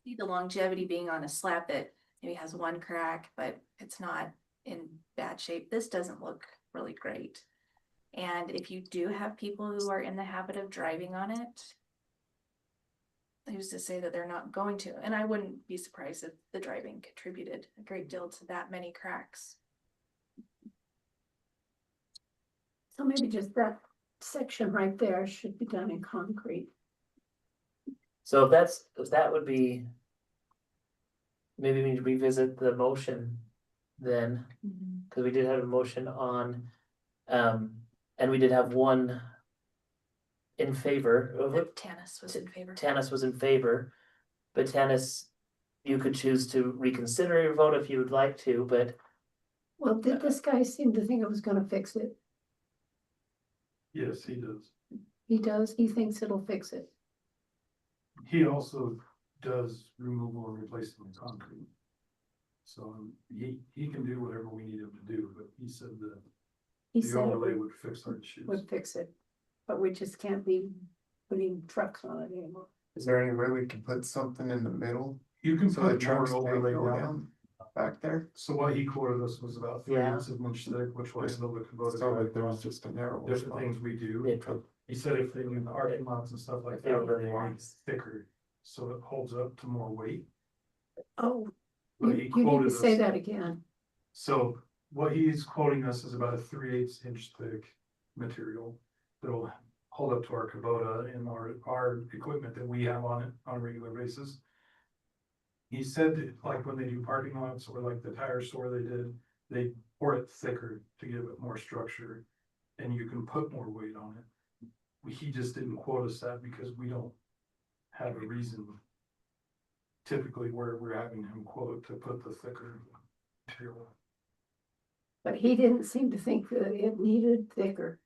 see the longevity being on a slab that maybe has one crack, but it's not in bad shape. This doesn't look really great. And if you do have people who are in the habit of driving on it, who's to say that they're not going to? And I wouldn't be surprised if the driving contributed a great deal to that many cracks. So maybe just that section right there should be done in concrete. So if that would be. Maybe we need to revisit the motion then, because we did have a motion on, and we did have one in favor of it. Tanis was in favor. Tanis was in favor, but Tanis, you could choose to reconsider your vote if you would like to, but Well, did this guy seem to think it was gonna fix it? Yes, he does. He does, he thinks it'll fix it. He also does removal and replacement in concrete. So he can do whatever we need him to do, but he said that He the said it overlay would fix our issues. would fix it, but we just can't be putting trucks on it anymore. Is there any way we can put something in the middle You can so the put more trucks can't overlay go down. down back there? So what he quoted us was about 3/8 of an inch thick, which was a little bit So Kubota. that there's just a narrow Different spot. things we do. Yeah. He said if they in the parking lots and stuff like They were that, very they wide. want thicker, so it holds up to more weight. Oh, But you he need to quoted say us- that again. So what he's quoting us is about a 3/8 inch thick material that'll hold up to our Kubota and our equipment that we have on it on a regular basis. He said that, like when they do parking lots or like the tire store they pour it thicker to give it more structure. And you can put more weight on it. He just didn't quote us that because we don't have a reason. Typically where we're having him quote to put the thicker material. But he didn't seem to think that it needed thicker,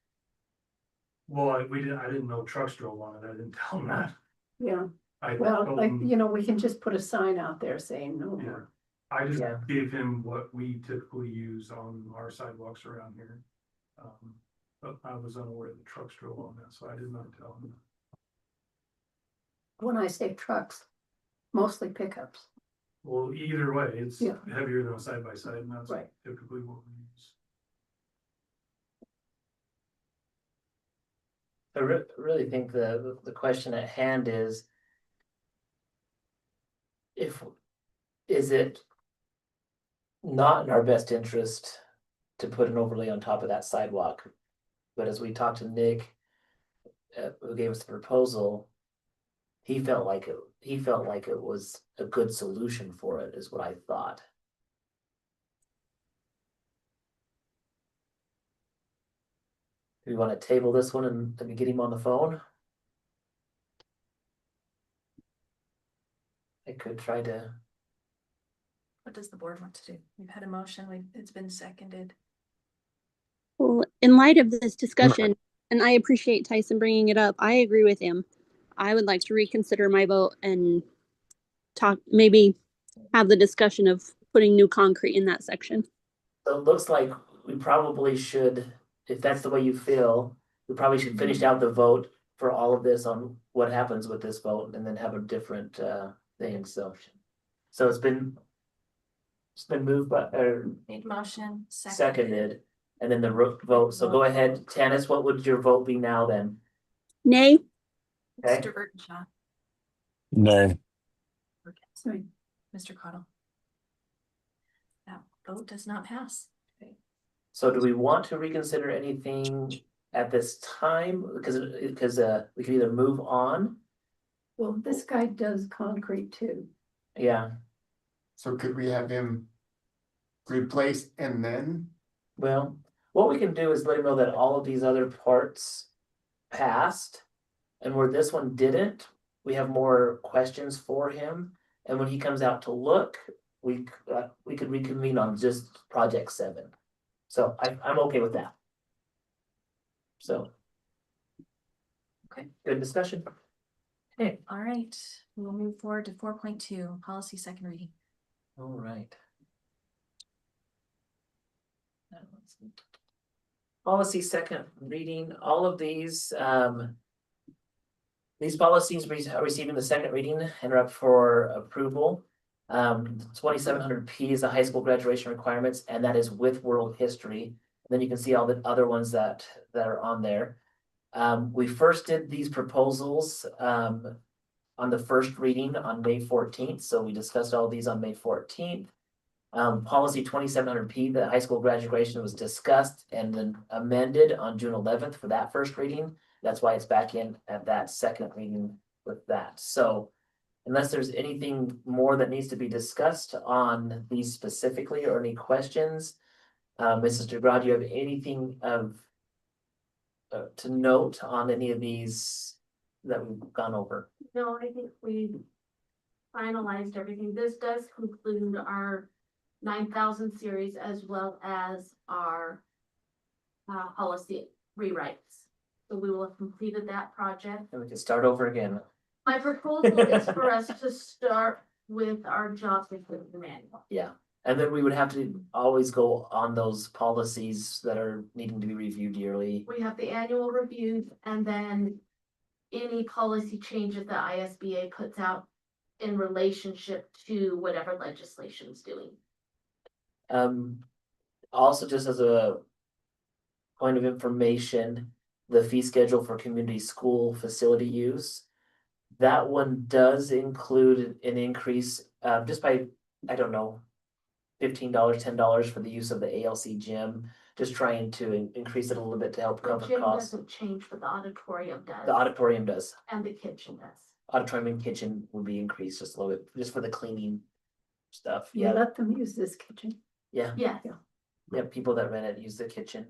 Well, I didn't know trucks drove on it, I didn't tell him that. yeah. I Well, told like, him- you know, we can just put a sign out there saying no Yeah. more. I just Yeah. gave him what we typically use on our sidewalks around here. But I was unaware the trucks drove on that, so I did not tell him. When I say trucks, mostly pickups, Well, either way, it's Yeah. heavier than a side by side, and that's right? typically what we use. I really think the question at hand is. Is it not in our best interest to put an overlay on top of that sidewalk? But as we talked to Nick, who gave us the proposal, he felt like it was a good solution for it, is what I thought. Do we want to table this one and let me get him on the phone? I could try to. What does the board want to do? We've had a motion, it's been seconded. Well, in light of this discussion, and I appreciate Tyson bringing it up, I agree with him. I would like to reconsider my vote and maybe have the discussion of putting new concrete in that section. So it looks like we probably should, if that's the way you feel, we probably should finish out the vote for all of this on what happens with this vote and then have a different thing, so. So it's been moved by, or Made motion, seconded, and then the vote, so go ahead, Tanis, what would your vote be now then? Nay? Okay. Mr. Burtonshaw, Nay. Right. Mr. Cottle. That vote does not pass. So do we want to reconsider anything at this time? Because we can either move on, Well, this guy does concrete too. yeah, So could we have him replace and then? well, what we can do is let him know that all of these other parts passed. And where this one didn't, we have more questions for him, and when he comes out to look, we could reconvene on just project 7. So I'm okay with that. So. Okay. Good discussion. Okay, All right, we'll move forward to 4.2, policy second reading. all right. Policy second reading, all of these policies are receiving the second reading and are up for approval. 2700P is the high school graduation requirements, and that is with world history. And then you can see all the other ones that are on there. We first did these proposals on the first reading on May 14th, so we discussed all these on May 14th. Policy 2700P, the high school graduation, was discussed and then amended on June 11th for that first reading. That's why it's back in at that second reading with that. So unless there's anything more that needs to be discussed on these specifically or any questions, Mrs. DeGraw, do you have anything to note on any of these that we've gone over? No, I think we finalized everything. This does conclude our 9,000 series as well as our policy rewrites. So we will have completed that project. And we can start over again. My proposal is for us to start with our job description manual. Yeah, and then we would have to always go on those policies that are needing to be reviewed yearly. We have the annual reviews and then any policy changes that ISBA puts out in relationship to whatever legislation is doing. Also, just as a point of information, the fee schedule for community school facility use. That one does include an increase, just by, I don't know, $15, $10 for the use of the ALC gym. Just trying to increase it a little bit to help The cover gym costs. doesn't change, but the auditorium does. The auditorium does. And the kitchen does. Auditorium and kitchen will be increased just a little bit, just for the cleaning stuff. You Yeah, let them use this kitchen. yeah. Yes. Yeah, people that rent it use the kitchen.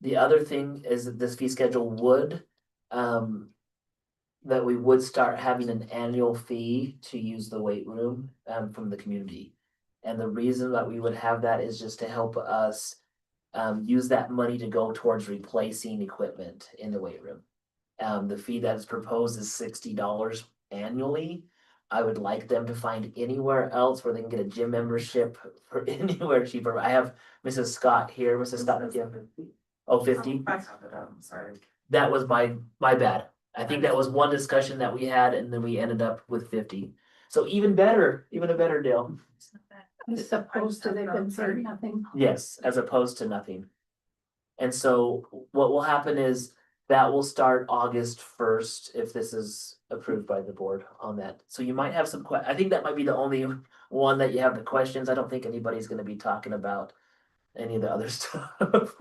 The other thing is that this fee schedule would, that we would start having an annual fee to use the weight room, from the community. And the reason that we would have that is just to help us use that money to go towards replacing equipment in the weight room. The fee that is proposed is $60 annually. I would like them to find anywhere else where they can get a gym membership for anywhere cheaper. I have Mrs. Scott here, Mrs. Scott, oh, 50? Sorry. That was my bad. I think that was one discussion that we had and then we ended up with 50. So even better, even a better deal. It's not bad. As opposed to they've been saying nothing. Yes, as opposed to nothing. And so what will happen is that will start August 1st if this is approved by the board on that. So you might have some I think that might be the only one that you have the questions. I don't think anybody's gonna be talking about any of the other stuff.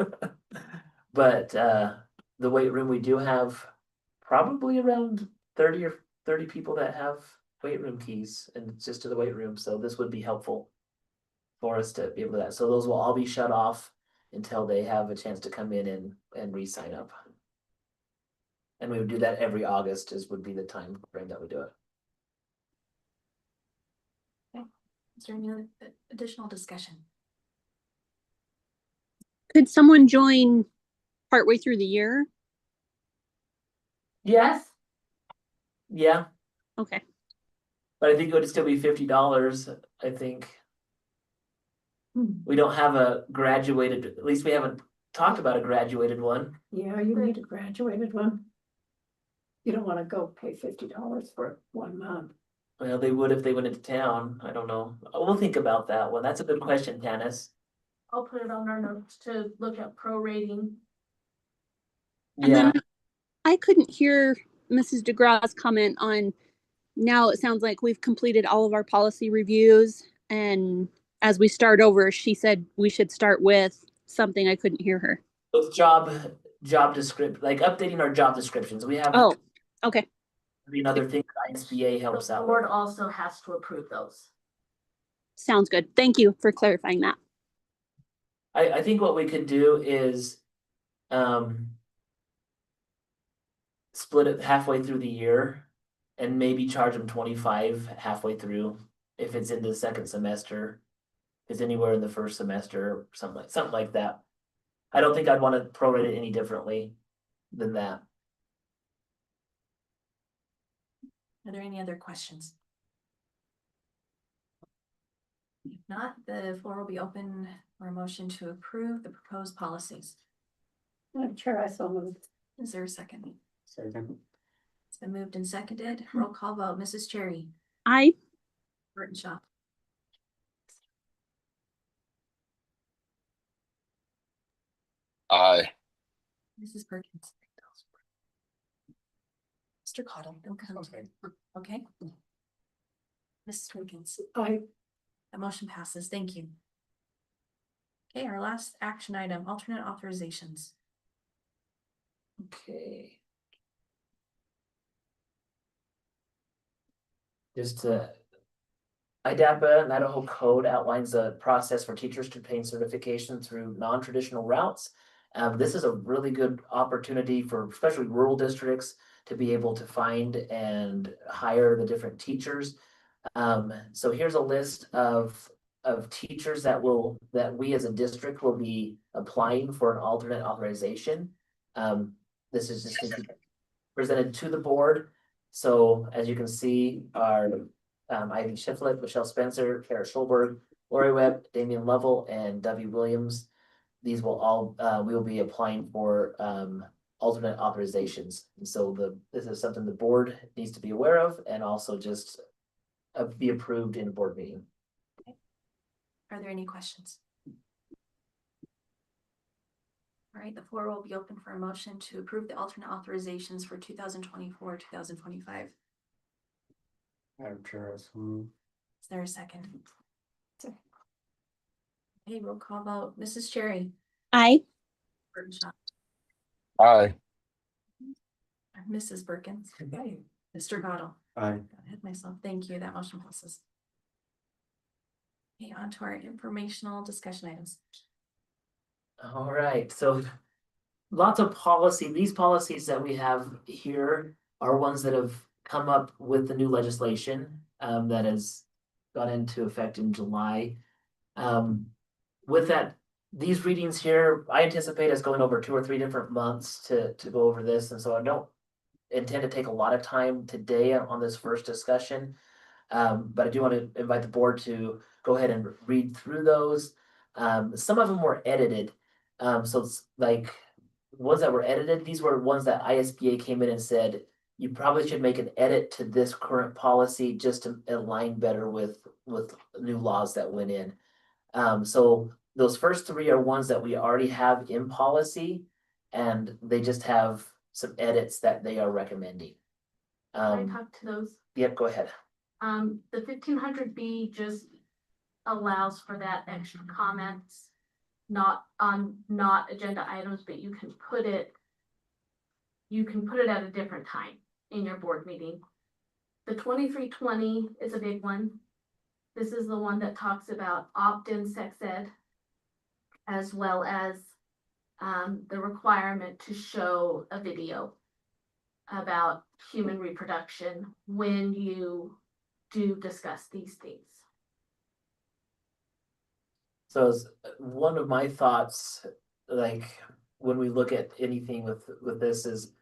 But the weight room, we do have probably around 30 or 30 people that have weight room keys and it's just to the weight room. So this would be helpful for us to be able to that. So those will all be shut off until they have a chance to come in and re-sign up. And we would do that every August would be the time frame that we do it. Is there any other additional discussion? Could someone join partway through the year? Yeah, yeah, Okay. but I think it would still be $50, I think. We don't have a graduated, at least we haven't talked about a graduated one. Yeah, you need a graduated one. You don't wanna go pay $50 for 1 month. Well, they would if they went into town. I don't know. We'll think about that one. That's a good question, Tanis. I'll put it on our notes to look at prorating. And Yeah, then I couldn't hear Mrs. DeGraw's comment on, now it sounds like we've completed all of our policy reviews, and as we start over, she said we should start with something. I couldn't hear her. with job descript, like updating our job descriptions. We have Oh, okay. another thing ISBA helps The out board with. also has to approve those. Sounds good. Thank you for clarifying that. I think what we could do is split it halfway through the year and maybe charge them 25 halfway through if it's in the second semester. If it's anywhere in the first semester, something like that. I don't think I'd want to prorate it any differently than that. Are there any other questions? If not, the floor will be open for a motion to approve the proposed policies. Madam Chair, I so moved. Is there a second? Second. It's been moved and seconded. Roll call vote. Mrs. Cherry, I Burton Shaw, Aye. Mrs. Perkins. Mr. Cottle, don't come. Okay. Mrs. Perkins, the motion passes. Thank you. Okay, our last action item, alternate authorizations. Okay. Just IDAPA and Idaho Code outlines the process for teachers to obtain certification through non-traditional routes. This is a really good opportunity for especially rural districts to be able to find and hire the different teachers. So here's a list of teachers that we as a district will be applying for an alternate authorization. This is just presented to the board. So as you can see, our Ivy Shiflett, Michelle Spencer, Kara Schulberg, Lori Webb, Damian Lovell, and W. Williams. These will all, we will be applying for alternate authorizations. And so this is something the board needs to be aware of and also just be approved in a board meeting. Are there any questions? All right, the floor will be open for a motion to approve the alternate authorizations for 2024, 2025. Madam Chair, I so moved. Is there a second? Okay, roll call vote. Mrs. Cherry, I Burton Shaw, Aye. Mrs. Perkins. Mr. Cottle. Aye. Got ahead of myself. Thank you. That motion passes. Okay, on to our informational discussion items. All right, so lots of policy. These policies that we have here are ones that have come up with the new legislation that has gone into effect in July. With that, these readings here, I anticipate us going over 2 or 3 different months to go over this, and so I don't intend to take a lot of time today on this first discussion. But I do want to invite the board to go ahead and read through those. Some of them were edited. So it's like ones that were edited, these were ones that ISBA came in and said, you probably should make an edit to this current policy just to align better with new laws that went in. So those first 3 are ones that we already have in policy, and they just have some edits that they are recommending. Can I talk to those? Yep, go ahead. The 1500B just allows for that extra comments, not agenda items, but you can put it at a different time in your board meeting. The 2320 is a big one. This is the one that talks about opt-in sex ed, as well as the requirement to show a video about human reproduction when you do discuss these things. So as one of my thoughts, like when we look at anything with this, is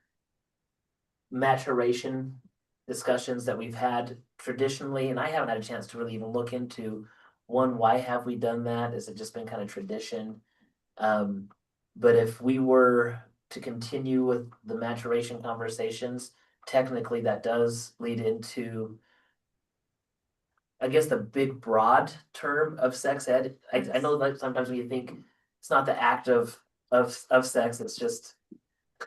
maturation discussions that we've had traditionally, and I haven't had a chance to really even look into one, why have we done that? Has it just been kind of tradition? But if we were to continue with the maturation conversations, technically that does lead into, I guess, the big broad term of sex ed. I know that sometimes when you think it's not the act of sex, it's just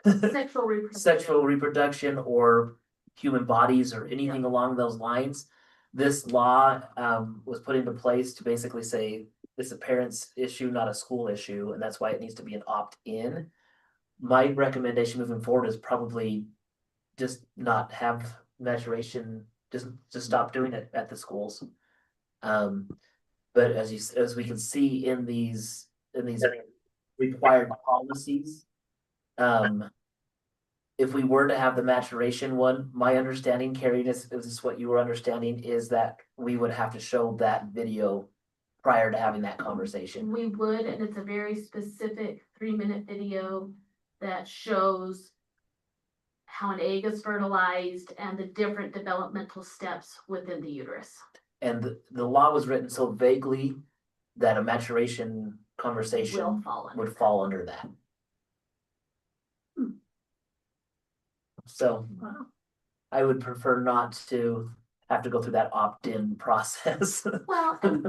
Sexual reproduction. sexual reproduction or human bodies or anything along those lines. This law was put into place to basically say it's a parent's issue, not a school issue, and that's why it needs to be an opt-in. My recommendation moving forward is probably just not have maturation, just stop doing it at the schools. But as we can see in these required policies, if we were to have the maturation one, my understanding, Carrie, is this what you were understanding, is that we would have to show that video prior to having that conversation. We would, and it's a very specific 3-minute video that shows how an egg is fertilized and the different developmental steps within the uterus. And the law was written so vaguely that a maturation conversation would fall under that. So Wow. I would prefer not to have to go through that opt-in process Well, and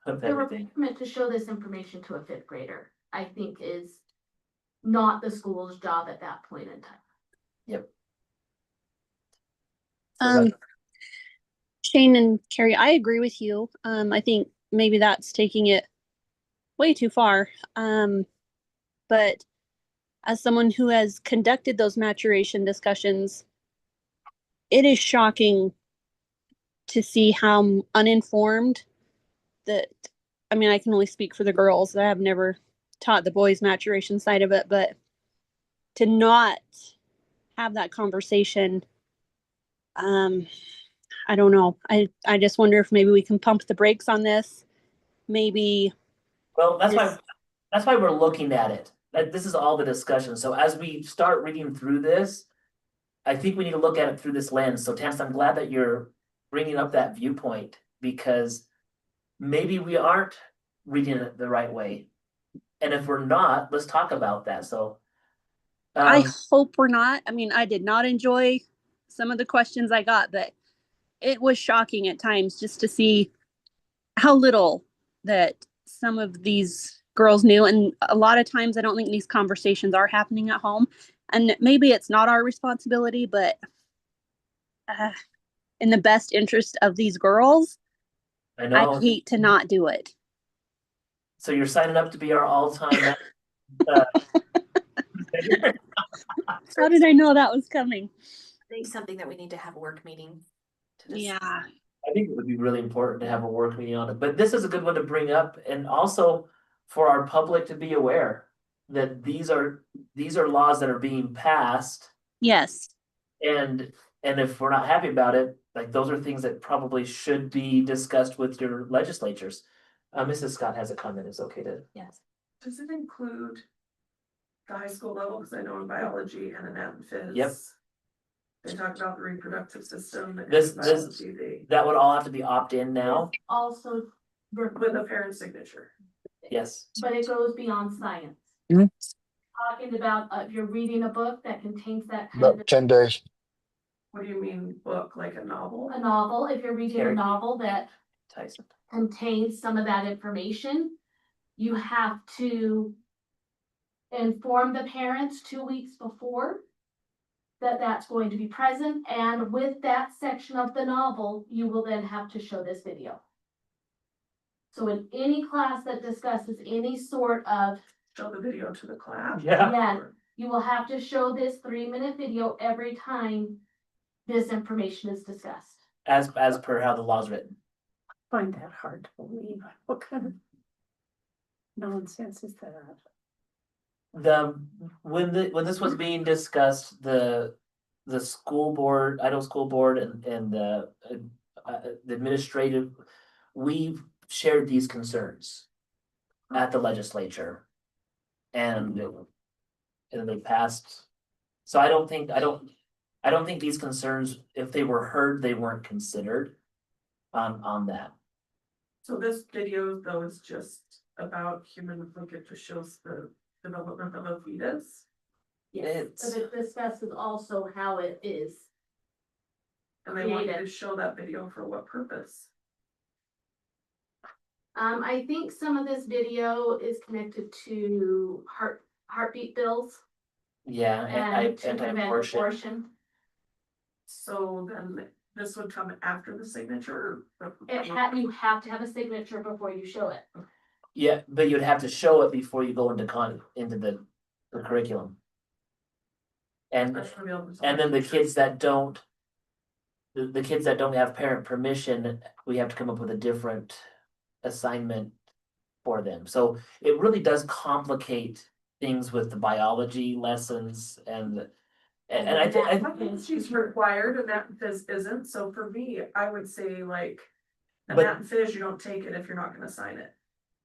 of the everything. requirement to show this information to a 5th grader, I think, is not the school's job at that point in time. Yep. So Shane and Carrie, I agree with you. I think maybe that's taking it way too far. But as someone who has conducted those maturation discussions, it is shocking to see how uninformed that, I mean, I can only speak for the girls. I have never taught the boys maturation side of it, but to not have that conversation, I don't know. I just wonder if maybe we can pump the brakes on this. Maybe. Well, that's why we're looking at it. This is all the discussion. So as we start reading through this, I think we need to look at it through this lens. So Terrence, I'm glad that you're bringing up that viewpoint, because maybe we aren't reading it the right way. And if we're not, let's talk about that. So I hope we're not. I mean, I did not enjoy some of the questions I got, but it was shocking at times just to see how little that some of these girls knew. And a lot of times I don't think these conversations are happening at home. And maybe it's not our responsibility, but in the best interest of these girls, I hate to not do it. So you're signing up to be our all-time. How did I know that was coming? I think something that we need to have a work meeting to discuss. Yeah. I think it would be really important to have a work meeting on it, but this is a good one to bring up, and also for our public to be aware that these are laws that are being passed. Yes. And if we're not happy about it, like, those are things that probably should be discussed with your legislatures. Mrs. Scott has a comment, it's okay to, Yes. Does it include the high school level? Because I know in biology and in ed phys. Yep. They talk about the reproductive system and This- biology, they, that would all have to be opt-in now, Also, with a parent signature. yes. but it goes beyond science. Mhm. Talking about, if you're reading a book that contains that kind About of 10 days. What do you mean book, like a novel? a novel, if you're reading a Carrie. novel that Tyson. contains some of that information, you have to inform the parents 2 weeks before that that's going to be present, and with that section of the novel, you will then have to show this video. So in any class that discusses any sort of, Show the video to the class. Yeah. yeah, you will have to show this 3-minute video every time this information is discussed. As per how the law's written. Find that hard to believe. What kind of nonsense is that? When this was being discussed, the school board, Idaho School Board and the administrative, we've shared these concerns at the legislature. And they passed, so I don't think these concerns, if they were heard, they weren't considered on that. So this video though is just about human, like it just shows the development of a fetus. Yes, It's- but it discusses also how it is. And they want you to Created. show that video for what purpose? I think some of this video is connected to heartbeat bills Yeah, and to prevent anti-abortion. abortion. So then this would come after the signature? or- You have to have a signature before you show it. Yeah, but you'd have to show it before you go into the curriculum. And I should be able to- and then the kids that don't. The kids that don't have parent permission, we have to come up with a different assignment for them. So it really does complicate things with the biology lessons and I think, I think she's required and that this isn't, so for me, I would say like. And But- that and fish, you don't take it if you're not gonna sign it,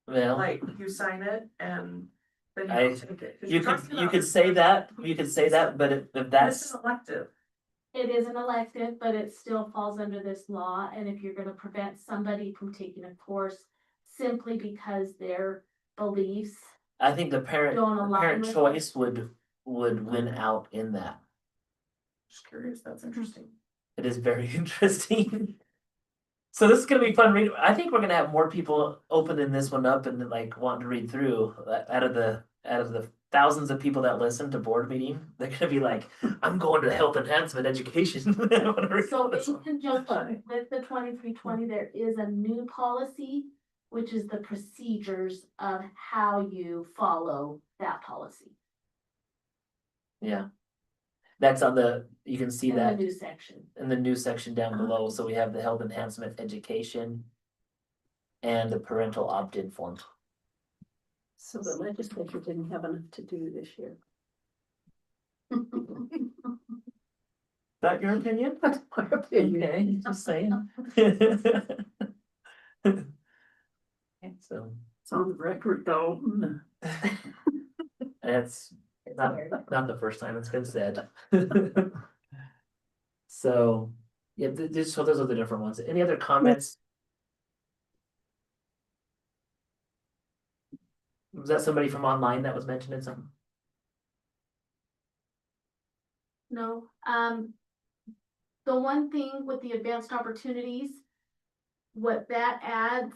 well, like you sign it and then you I- don't take it. 'Cause you you're talking could about- say that, but if It's that's, an elective. It is an elective, but it still falls under this law, and if you're gonna prevent somebody from taking a course simply because their beliefs I think the don't align parent with it. choice would win out in that. Just curious, that's interesting. It is very interesting. So this is gonna be fun reading. I think we're gonna have more people opening this one up and like wanting to read through out of the thousands of people that listen to board meeting. They're gonna be like, I'm going to health enhancement education. I wanna read So this in one. conjunction with the 2320, there is a new policy, which is the procedures of how you follow that policy Yeah. That's on you can see in the that new section. in the new section down below. So we have the health enhancement education and the parental opt-in form. So the legislature didn't have enough to do this year. That your opinion? That's my opinion. Okay, just saying. So, It's on the record though. it's not the first time it's been said. So, yeah, so those are the different ones. Any other comments? Was that somebody from online that was mentioning something? No, the one thing with the advanced opportunities, what that adds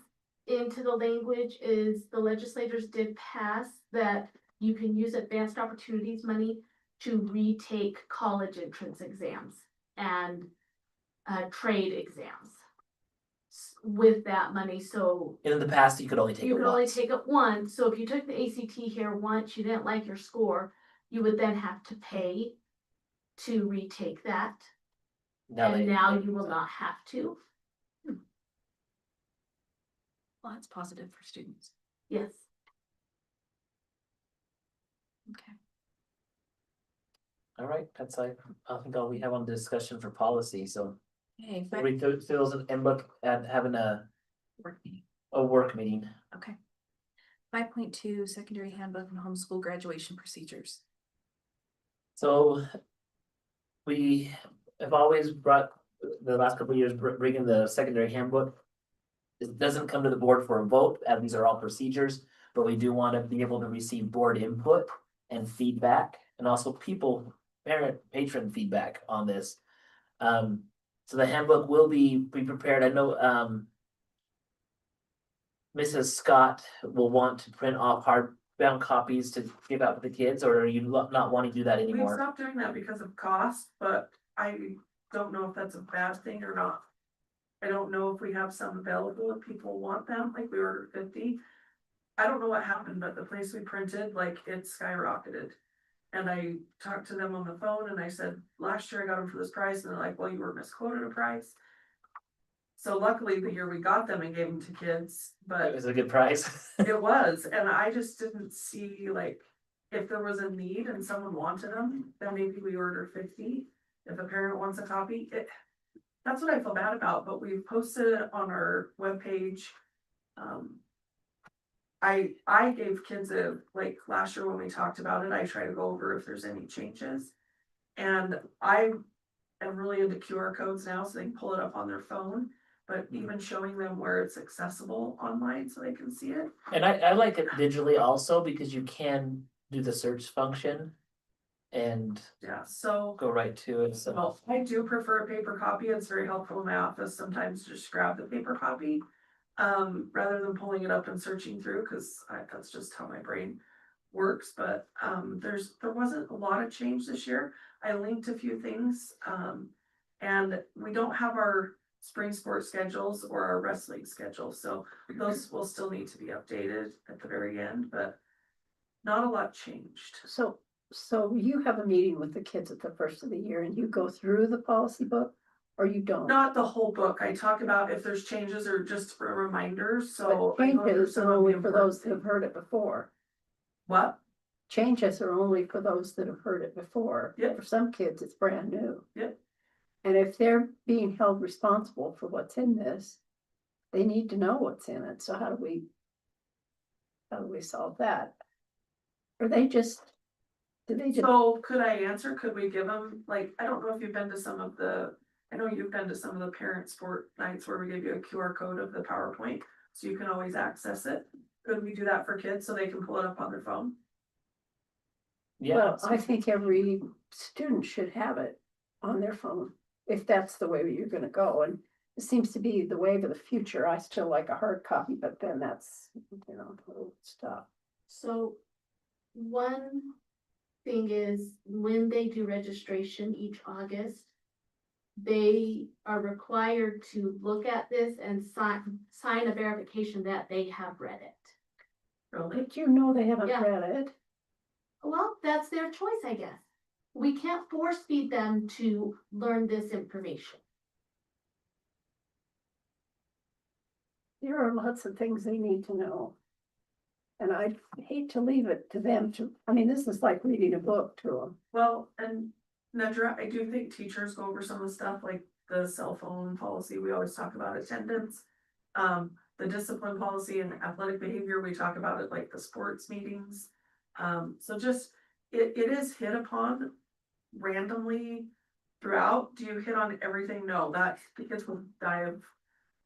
into the language is the legislators did pass that you can use advanced opportunities money to retake college entrance exams and trade exams with that money, so In the past, you could only take you it could only once. take it once, so if you took the ACT here once, you didn't like your score, you would then have to pay to retake that, and now you will not have to, Well, that's positive for students. yes. Okay. All right, that's I think all we have on the discussion for policy, so Okay, read through those and look at having a work meeting. a work meeting. Okay. 5.2 secondary handbook and homeschool graduation procedures. So we have always brought, the last couple of years, bringing the secondary handbook. It doesn't come to the board for a vote, as these are all procedures, but we do want to be able to receive board input and feedback, and also patron feedback on this. So the handbook will be prepared. I know, Mrs. Scott will want to print off hardbound copies to give out to the kids, or are you not wanting to do that We anymore? stopped doing that because of cost, but I don't know if that's a bad thing or not. I don't know if we have some available if people want them, like we ordered 50. I don't know what happened, but the place we printed, like it skyrocketed. And I talked to them on the phone and I said, last year I got them for this price, and they're like, well, you were misquoted a price. So luckily the year we got them and gave them to kids, It but was a good price. it was, and I just didn't see like, if there was a need and someone wanted them, then maybe we order 50. If a parent wants a copy, that's what I feel bad about, but we've posted it on our webpage. I gave kids like last year when we talked about it, I try to go over if there's any changes. And I am really into QR codes now, so they can pull it up on their phone. But even showing them where it's accessible online so they can see it. And I like it digitally also because you can do the search function and Yeah, so. go right to it, so. Well, I do prefer a paper copy. It's very helpful in my office sometimes to just grab the paper copy. Rather than pulling it up and searching through, cause that's just how my brain works, but, there wasn't a lot of change this year. I linked a few things, and we don't have our spring sports schedules or our wrestling schedule, so those will still need to be updated at the very end, but not a lot changed. So you have a meeting with the kids at the first of the year and you go through the policy book, or you don't? Not the whole book. I talk about if there's changes or just for reminders, so. But I go through changes some are of the only for those that important have heard it before. What? Changes are only for those that have heard it before. Yep. For some kids, it's brand new. Yep. And if they're being held responsible for what's in this, they need to know what's in it. So how do we solve that? Or do they just? So could I answer? Could we give them, like, I don't know if you've been to some of the, I know you've been to some of the parent sport nights where we give you a QR code of the PowerPoint, so you can always access it. Could we do that for kids so they can pull it up on their phone? Yeah, Well, I think every student should have it on their phone, if that's the way you're gonna go, and it seems to be the wave of the future. I still like a hard copy, but then that's, little stuff. So one thing is when they do registration each August, they are required to look at this and sign a verification that they have read it. Really? But you know they haven't Yeah. read it. Well, that's their choice, I guess. We can't force feed them to learn this information. There are lots of things they need to know. And I hate to leave it to them this is like reading a book to them. Well, and Nedra, I do think teachers go over some of the stuff like the cell phone policy. We always talk about attendance. The discipline policy and athletic behavior, we talk about it like the sports meetings. So just, it is hit upon randomly throughout. Do you hit on everything? No, that because we'll die of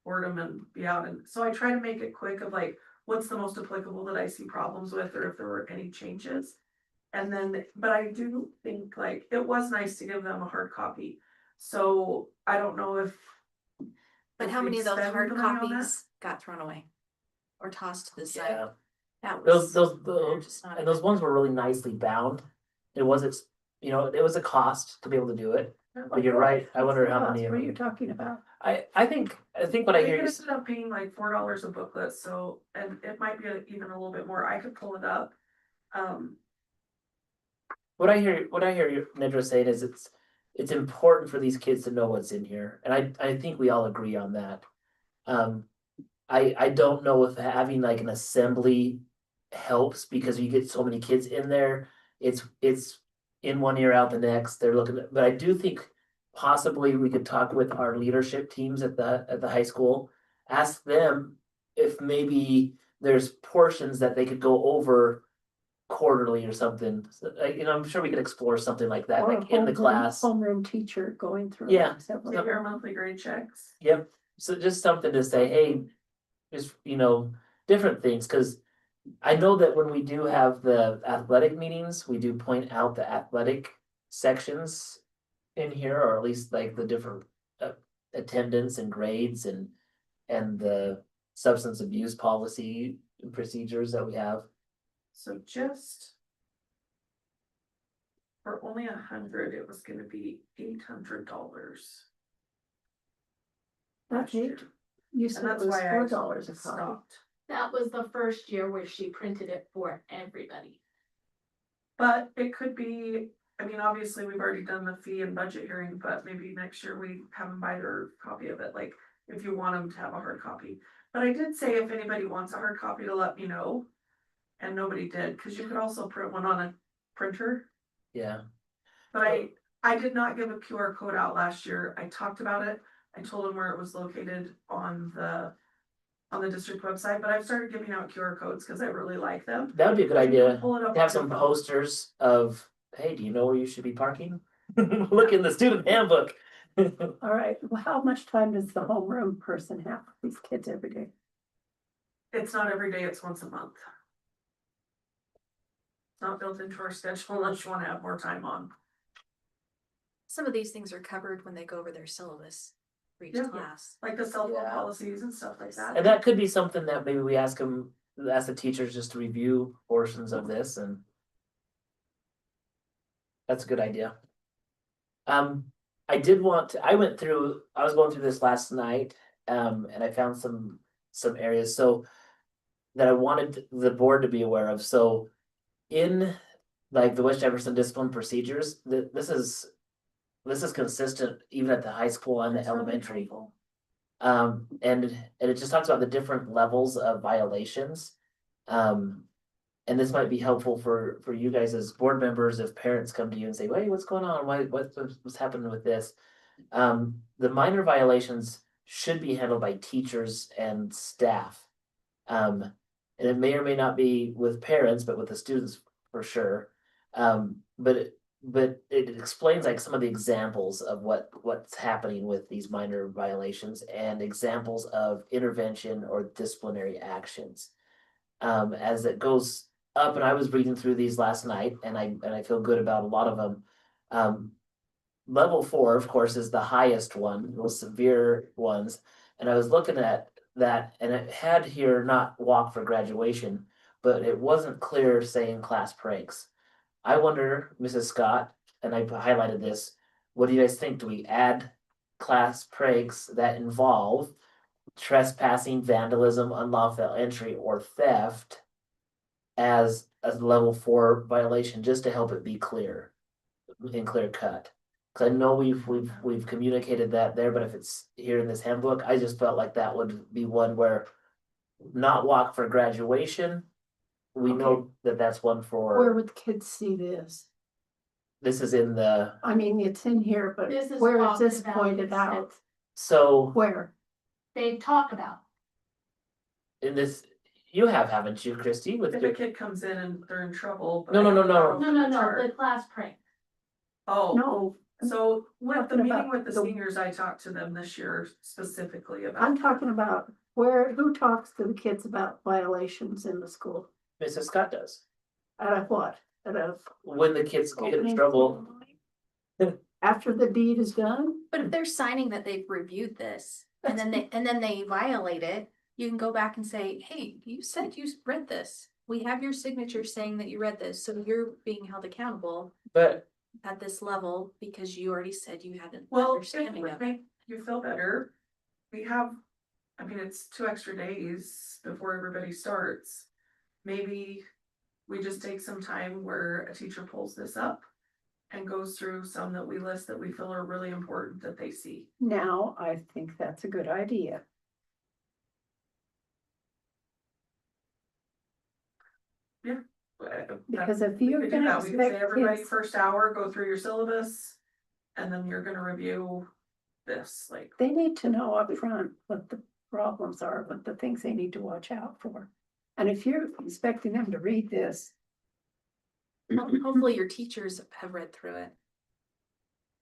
boredom and be out. And so I try to make it quick of like, what's the most applicable that I see problems with, or if there were any changes. And then, but I do think like, it was nice to give them a hard copy. So I don't know if. But if how many we of those spend hard the money on that. copies got thrown away? Or tossed to the side? yeah. That Those, was. those, they're those, just not and those ones were really nicely bound. It was, it was a cost to be able to do it. But you're right. I wonder how many. What are you talking about? I think what I hear you. It ended up being like $4 a booklet, so, and it might be even a little bit more. I could pull it up. What I hear Nedra saying is it's important for these kids to know what's in here, and I think we all agree on that. I don't know if having like an assembly helps because you get so many kids in there. It's in one ear out the next. They're looking at, but I do think possibly we could talk with our leadership teams at the high school, ask them if maybe there's portions that they could go over quarterly or something. So, I'm sure we could explore something like that, Or a like in the homeroom- class. Homeroom teacher going through. Yeah. several- Give your monthly grade checks. Yep, so just something to say, hey, just, different things, cause I know that when we do have the athletic meetings, we do point out the athletic sections in here, or at least like the different attendance and grades and the substance abuse policy and procedures that we have. So just. For only 100, it was gonna be $800. That's it. You said And it that's was why I $4 a copy. stopped. That was the first year where she printed it for everybody. But it could be, I mean, obviously, we've already done the fee and budget hearing, but maybe next year we have them buy their copy of it, like, if you want them to have a hard copy. But I did say if anybody wants a hard copy to let me know. And nobody did, cause you could also print one on a printer, Yeah, but I did not give a QR code out last year. I talked about it. I told them where it was located on the district website, but I've started giving out QR codes, cause I really like them. that would be a good You can idea, pull it up to have on your some phone. posters of, hey, do you know where you should be parking? Look in the student handbook. All right, well, how much time does the homeroom person have with these kids every day? It's not every day, it's once a month. It's not built into our schedule unless you wanna have more time on. Some of these things are covered when they go over their syllabus for each Yeah. class. Like the cell phone Yeah. policies and stuff like that. And that could be something that maybe we ask the teachers just to review portions of this, and that's a good idea. I was going through this last night, and I found some areas, so that I wanted the board to be aware of, so in like the West Jefferson discipline procedures, this is consistent even at the high school and the It's really elementary. helpful. And it just talks about the different levels of violations. And this might be helpful for you guys as board members, if parents come to you and say, hey, what's going on? What's happening with this? The minor violations should be handled by teachers and staff. And it may or may not be with parents, but with the students for sure. But it explains like some of the examples of what's happening with these minor violations and examples of intervention or disciplinary actions. As it goes up, and I was reading through these last night, and I feel good about a lot of them. Level 4, of course, is the highest one, the most severe ones, and I was looking at that, and it had here not walk for graduation, but it wasn't clear saying class pranks. I wonder, Mrs. Scott, and I highlighted this, what do you guys think? Do we add class pranks that involve trespassing, vandalism, unlawful entry, or theft as a level 4 violation, just to help it be clear and clear cut? Cause I know we've communicated that there, but if it's here in this handbook, I just felt like that would be one where not walk for graduation. We know that that's one Where for, would kids see this? this is in the, I mean, it's in here, but This is where is talked this about, pointed it's- out? so Where? They talk about. in this, you haven't you, Christy, with If your, a kid comes in and they're in trouble. but No, I no, have no, to no. borrow No, from no, the no, chart. the class prank. Oh, No, so with the talking meeting about with the the- seniors, I talked to them this year specifically about. I'm talking about who talks to the kids about violations in the school? Mrs. Scott does. Out of what? Out of When the kids get in opening trouble, ceremony? After the deed is done? But if they're signing that they've reviewed this and then they violate it, you can go back and say, hey, you said you read this. We have your signature saying that you read this, so you're being held accountable but at this level because you already said you had an Well, if it understanding would of it. make you feel better, we have, I mean, it's 2 extra days before everybody starts. Maybe we just take some time where a teacher pulls this up and goes through some that we list that we feel are really important that they see. Now, I think that's a good idea. Because if We you're could do gonna that. We could say expect everybody kids, first hour, go through your syllabus, and then you're gonna review this, like. they need to know up front what problems are, but the things they need to watch out for. And if you're expecting them to read this, Hopefully your teachers have read through it.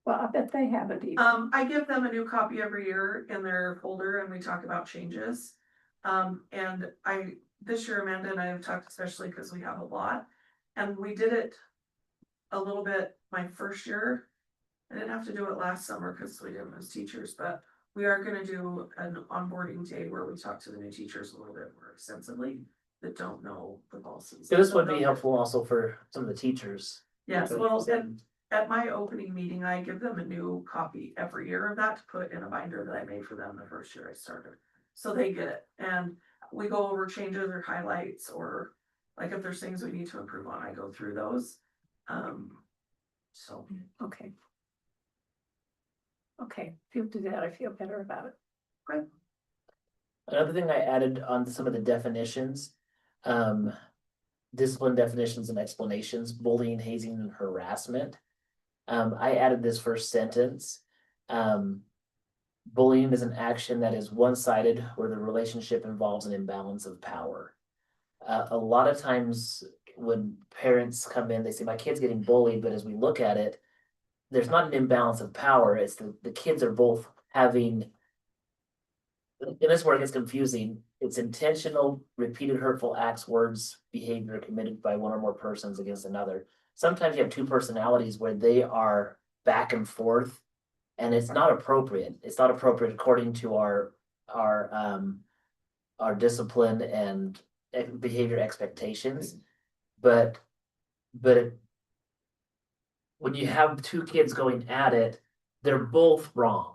well, I bet they haven't even. I give them a new copy every year in their folder and we talk about changes. And this year Amanda and I have talked, especially because we have a lot. And we did it a little bit my first year. I didn't have to do it last summer because we didn't lose teachers, but we are gonna do an onboarding day where we talk to the new teachers a little bit more extensively that don't know the policies. So this would be helpful also for some of the teachers. Yes, well, and at my opening meeting, I give them a new copy every year of that to put in a binder that I made for them the first year I started. So they get it, and we go over changes or highlights, or like if there's things we need to improve on, I go through those. So. Okay. Okay, if you'll do that, I feel better about it. Another thing I added on some of the definitions, discipline definitions and explanations, bullying, hazing, and harassment. I added this first sentence. Bullying is an action that is one-sided where the relationship involves an imbalance of power. A lot of times when parents come in, they say, my kid's getting bullied, but as we look at it, there's not an imbalance of power. It's the kids are both having, and this is where it gets confusing. It's intentional, repeated hurtful acts, words, behavior committed by one or more persons against another. Sometimes you have two personalities where they are back and forth, and it's not appropriate. It's not appropriate according to our discipline and behavior expectations. But when you have two kids going at it, they're both wrong.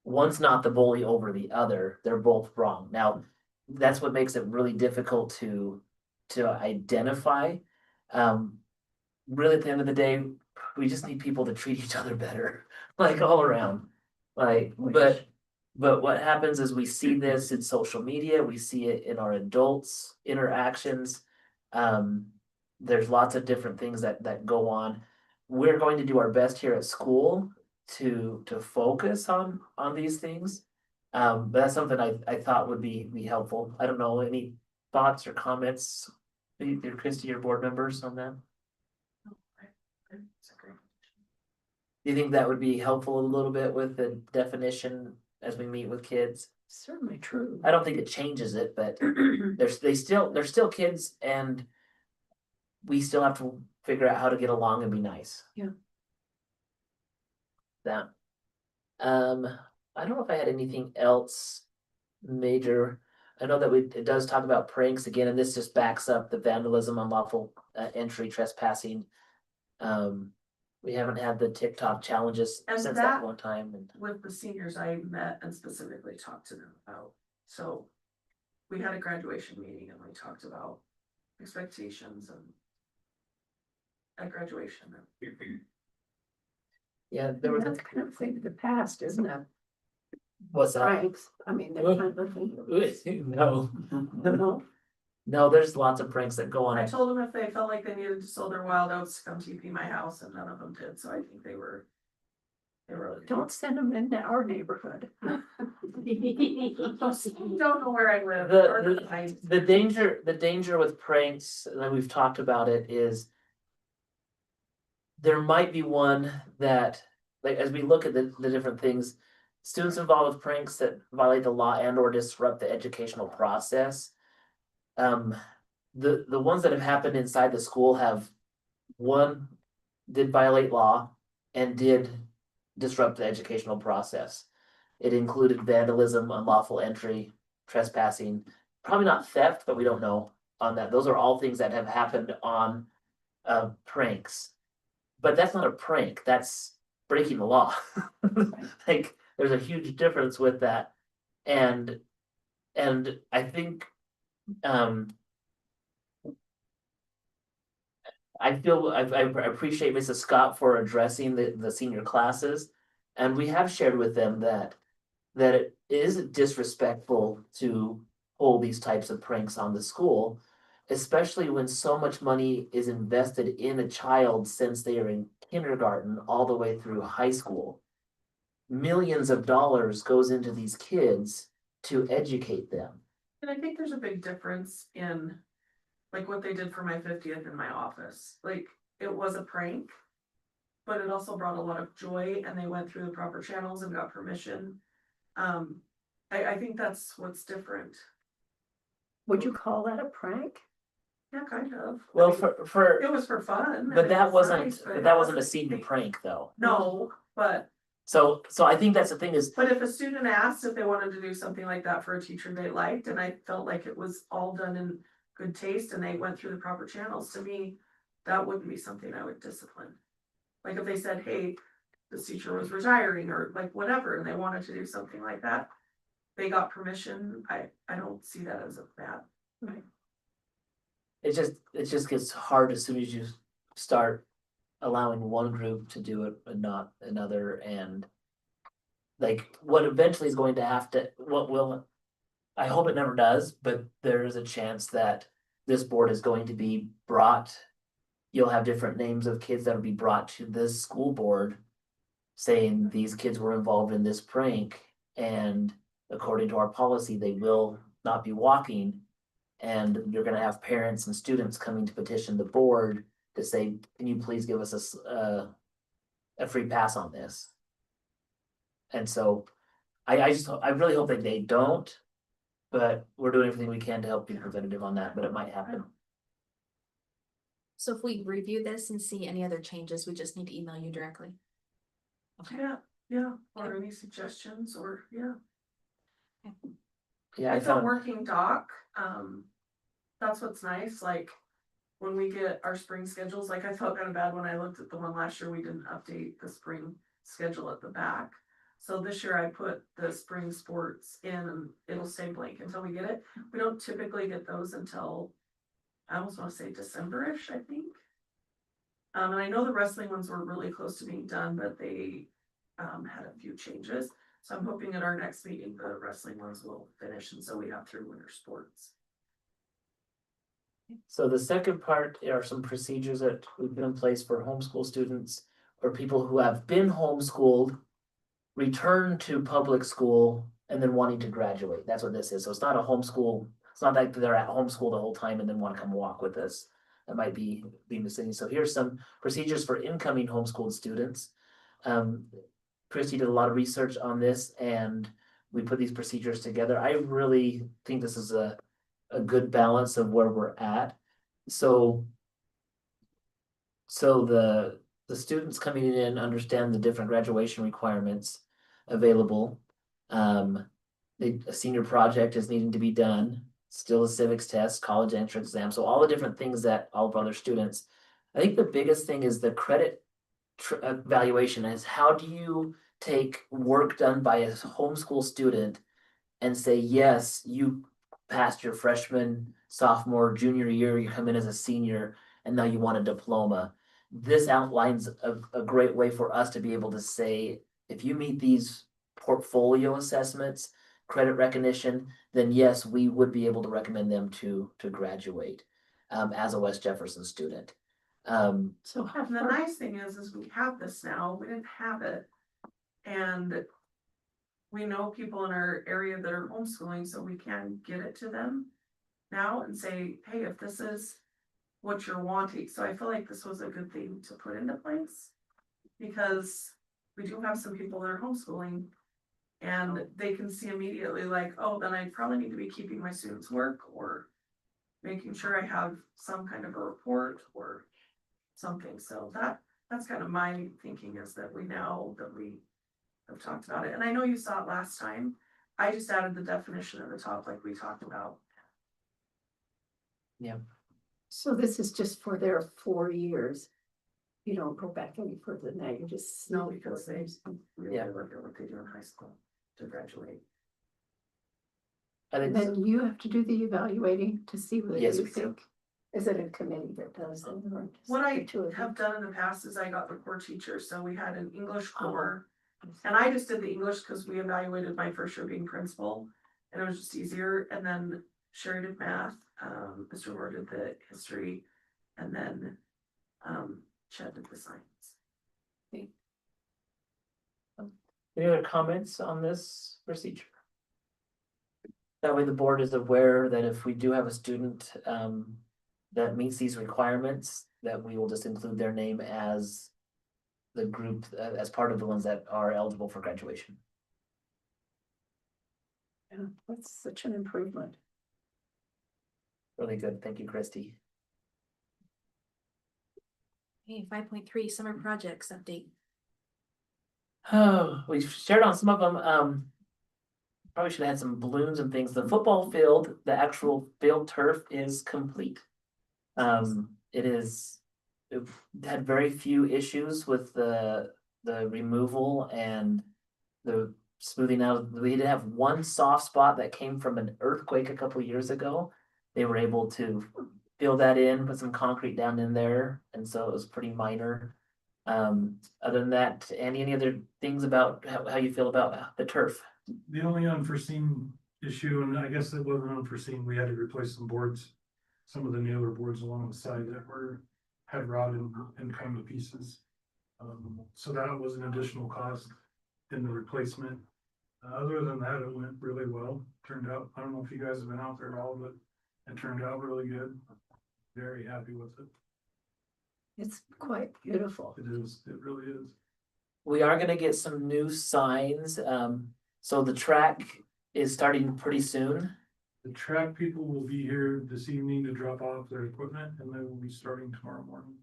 One's not the bully over the other. They're both wrong. Now, that's what makes it really difficult to identify. Really, at the end of the day, we just need people to treat each other better, like all around. Like, but what happens is we see this in social media, we see it in our adults' interactions. There's lots of different things that go on. We're going to do our best here at school to focus on these things. But that's something I thought would be helpful. I don't know, any thoughts or comments, either Christie or board members on that? Do you think that would be helpful a little bit with the definition as we meet with kids? Certainly true. I don't think it changes it, but they're still kids, and we still have to figure out how to get along and be nice. Yeah. That. I don't know if I had anything else major. I know that it does talk about pranks again, and this just backs up the vandalism, unlawful entry, trespassing. We haven't had the TikTok challenges And since that- that one time, and With the seniors, I met and specifically talked to them about, so we had a graduation meeting and we talked about expectations and at graduation. yeah, there was That's kind of a thing of the past, isn't it? what's that? Pranks, I mean, they're kind of a thing. No, No, no, there's lots of pranks that go on. I told them if they felt like they needed to sell their wild oats to come TP my house, and none of them did, so I think they were. don't send them into our neighborhood. Don't know where I live. The danger with pranks, and we've talked about it, is there might be one that, like, as we look at the different things, students involved with pranks that violate the law and or disrupt the educational process. The ones that have happened inside the school have, one, did violate law and did disrupt the educational process. It included vandalism, unlawful entry, trespassing, probably not theft, but we don't know on that. Those are all things that have happened on pranks. But that's not a prank, that's breaking the law. Like, there's a huge difference with that. And I think I appreciate Mrs. Scott for addressing the senior classes, and we have shared with them that it is disrespectful to hold these types of pranks on the school, especially when so much money is invested in a child since they are in kindergarten all the way through high school. Millions of dollars goes into these kids, to educate them. And I think there's a big difference in, like, what they did for my 50th in my office, like, it was a prank. But it also brought a lot of joy, and they went through the proper channels and got permission. I think that's what's different. Would you call that a prank? Yeah, kind of. Well, I mean, for, it was for fun. and but it that was wasn't, nice, but it that wasn't a wasn't senior big. prank though. No, but So I think that's the thing is, But if a student asked if they wanted to do something like that for a teacher they liked, and I felt like it was all done in good taste and they went through the proper channels, to me, that wouldn't be something I would discipline. Like if they said, hey, this teacher was retiring or like whatever, and they wanted to do something like that, they got permission, I don't see that as a bad. it just gets hard as soon as you start allowing one group to do it and not another, and like what eventually is going to have to, what will, I hope it never does, but there is a chance that this board is going to be brought, you'll have different names of kids that will be brought to this school board saying these kids were involved in this prank, and according to our policy, they will not be walking. And you're gonna have parents and students coming to petition the board to say, can you please give us a free pass on this? And so I really hope that they don't, but we're doing everything we can to help be preventative on that, but it might happen. So if we review this and see any other changes, we just need to email you directly. Okay. Yeah, or any suggestions, or, yeah. Yeah, I It's a found, working doc, that's what's nice, like, when we get our spring schedules, like I felt kind of bad when I looked at the one last year, we didn't update the spring schedule at the back. So this year I put the spring sports in and it'll stay blank until we get it. We don't typically get those until, I almost wanna say December-ish, I think. And I know the wrestling ones were really close to being done, but they, had a few changes. So I'm hoping at our next meeting, the wrestling ones will finish, and so we have through winter sports. so the second part are some procedures that we put in place for homeschool students or people who have been homeschooled, return to public school, and then wanting to graduate. That's what this is. So it's not a homeschool, it's not like they're at homeschool the whole time and then want to come walk with us. That might be missing. So here's some procedures for incoming homeschooled students. Christy did a lot of research on this and we put these procedures together. I really think this is a good balance of where we're at. So the students coming in understand the different graduation requirements available. A senior project is needing to be done, still a civics test, college entrance exam, so all the different things that all of our other students. I think the biggest thing is the credit evaluation is how do you take work done by a homeschool student and say, yes, you passed your freshman, sophomore, junior year, you come in as a senior, and now you want a diploma. This outlines a great way for us to be able to say, if you meet these portfolio assessments, credit recognition, then yes, we would be able to recommend them to graduate as a West Jefferson student. So how And the far, nice thing is we have this now, we didn't have it. And we know people in our area that are homeschooling, so we can get it to them now and say, hey, if this is what you're wanting. So I feel like this was a good thing to put into place. Because we do have some people that are homeschooling and they can see immediately like, oh, then I probably need to be keeping my students' work or making sure I have some kind of a report or something. So that's kind of my thinking, is that we now that we have talked about it. And I know you saw it last time. I just added the definition at the top like we talked about. so this is just for their 4 years? You don't go back any further than that, you just. No, because they really Yeah. look at what they do in high school to graduate. I think Then you have to do the evaluating to see what Yes, you we do. think. Is it a committee that does it? or just What I the two of you? have done in the past is I got the core teacher, so we had an English core. And I just did the English because we evaluated my first year being principal, and it was just easier, and then Sherry did math, Mr. Moore did the history, and then, Chad did the science. any other comments on this procedure? That way the board is aware that if we do have a student that meets these requirements, that we will just include their name as the group, as part of the ones that are eligible for graduation. Yeah, that's such an improvement. Really good. Thank you, Christy. Hey, 5.3 summer projects update. Oh, we've shared on some of them. Probably should have had some balloons and things. The football field, the actual field turf is complete. It had very few issues with the removal and the smoothing out. We did have one soft spot that came from an earthquake a couple years ago. They were able to fill that in, put some concrete down in there, and so it was pretty minor. Other than that, Andy, any other things about how you feel about the turf? The only unforeseen issue, and I guess it wasn't unforeseen, we had to replace some boards. Some of the nailer boards along the side that had rotted and come to pieces. So that was an additional cost in the replacement. Other than that, it went really well. Turned out, I don't know if you guys have been out there at all, but it turned out really good. Very happy with it. It's quite beautiful. It is, it really is. We are gonna get some new signs. So the track is starting pretty soon. The track people will be here this evening to drop off their equipment, and they will be starting tomorrow morning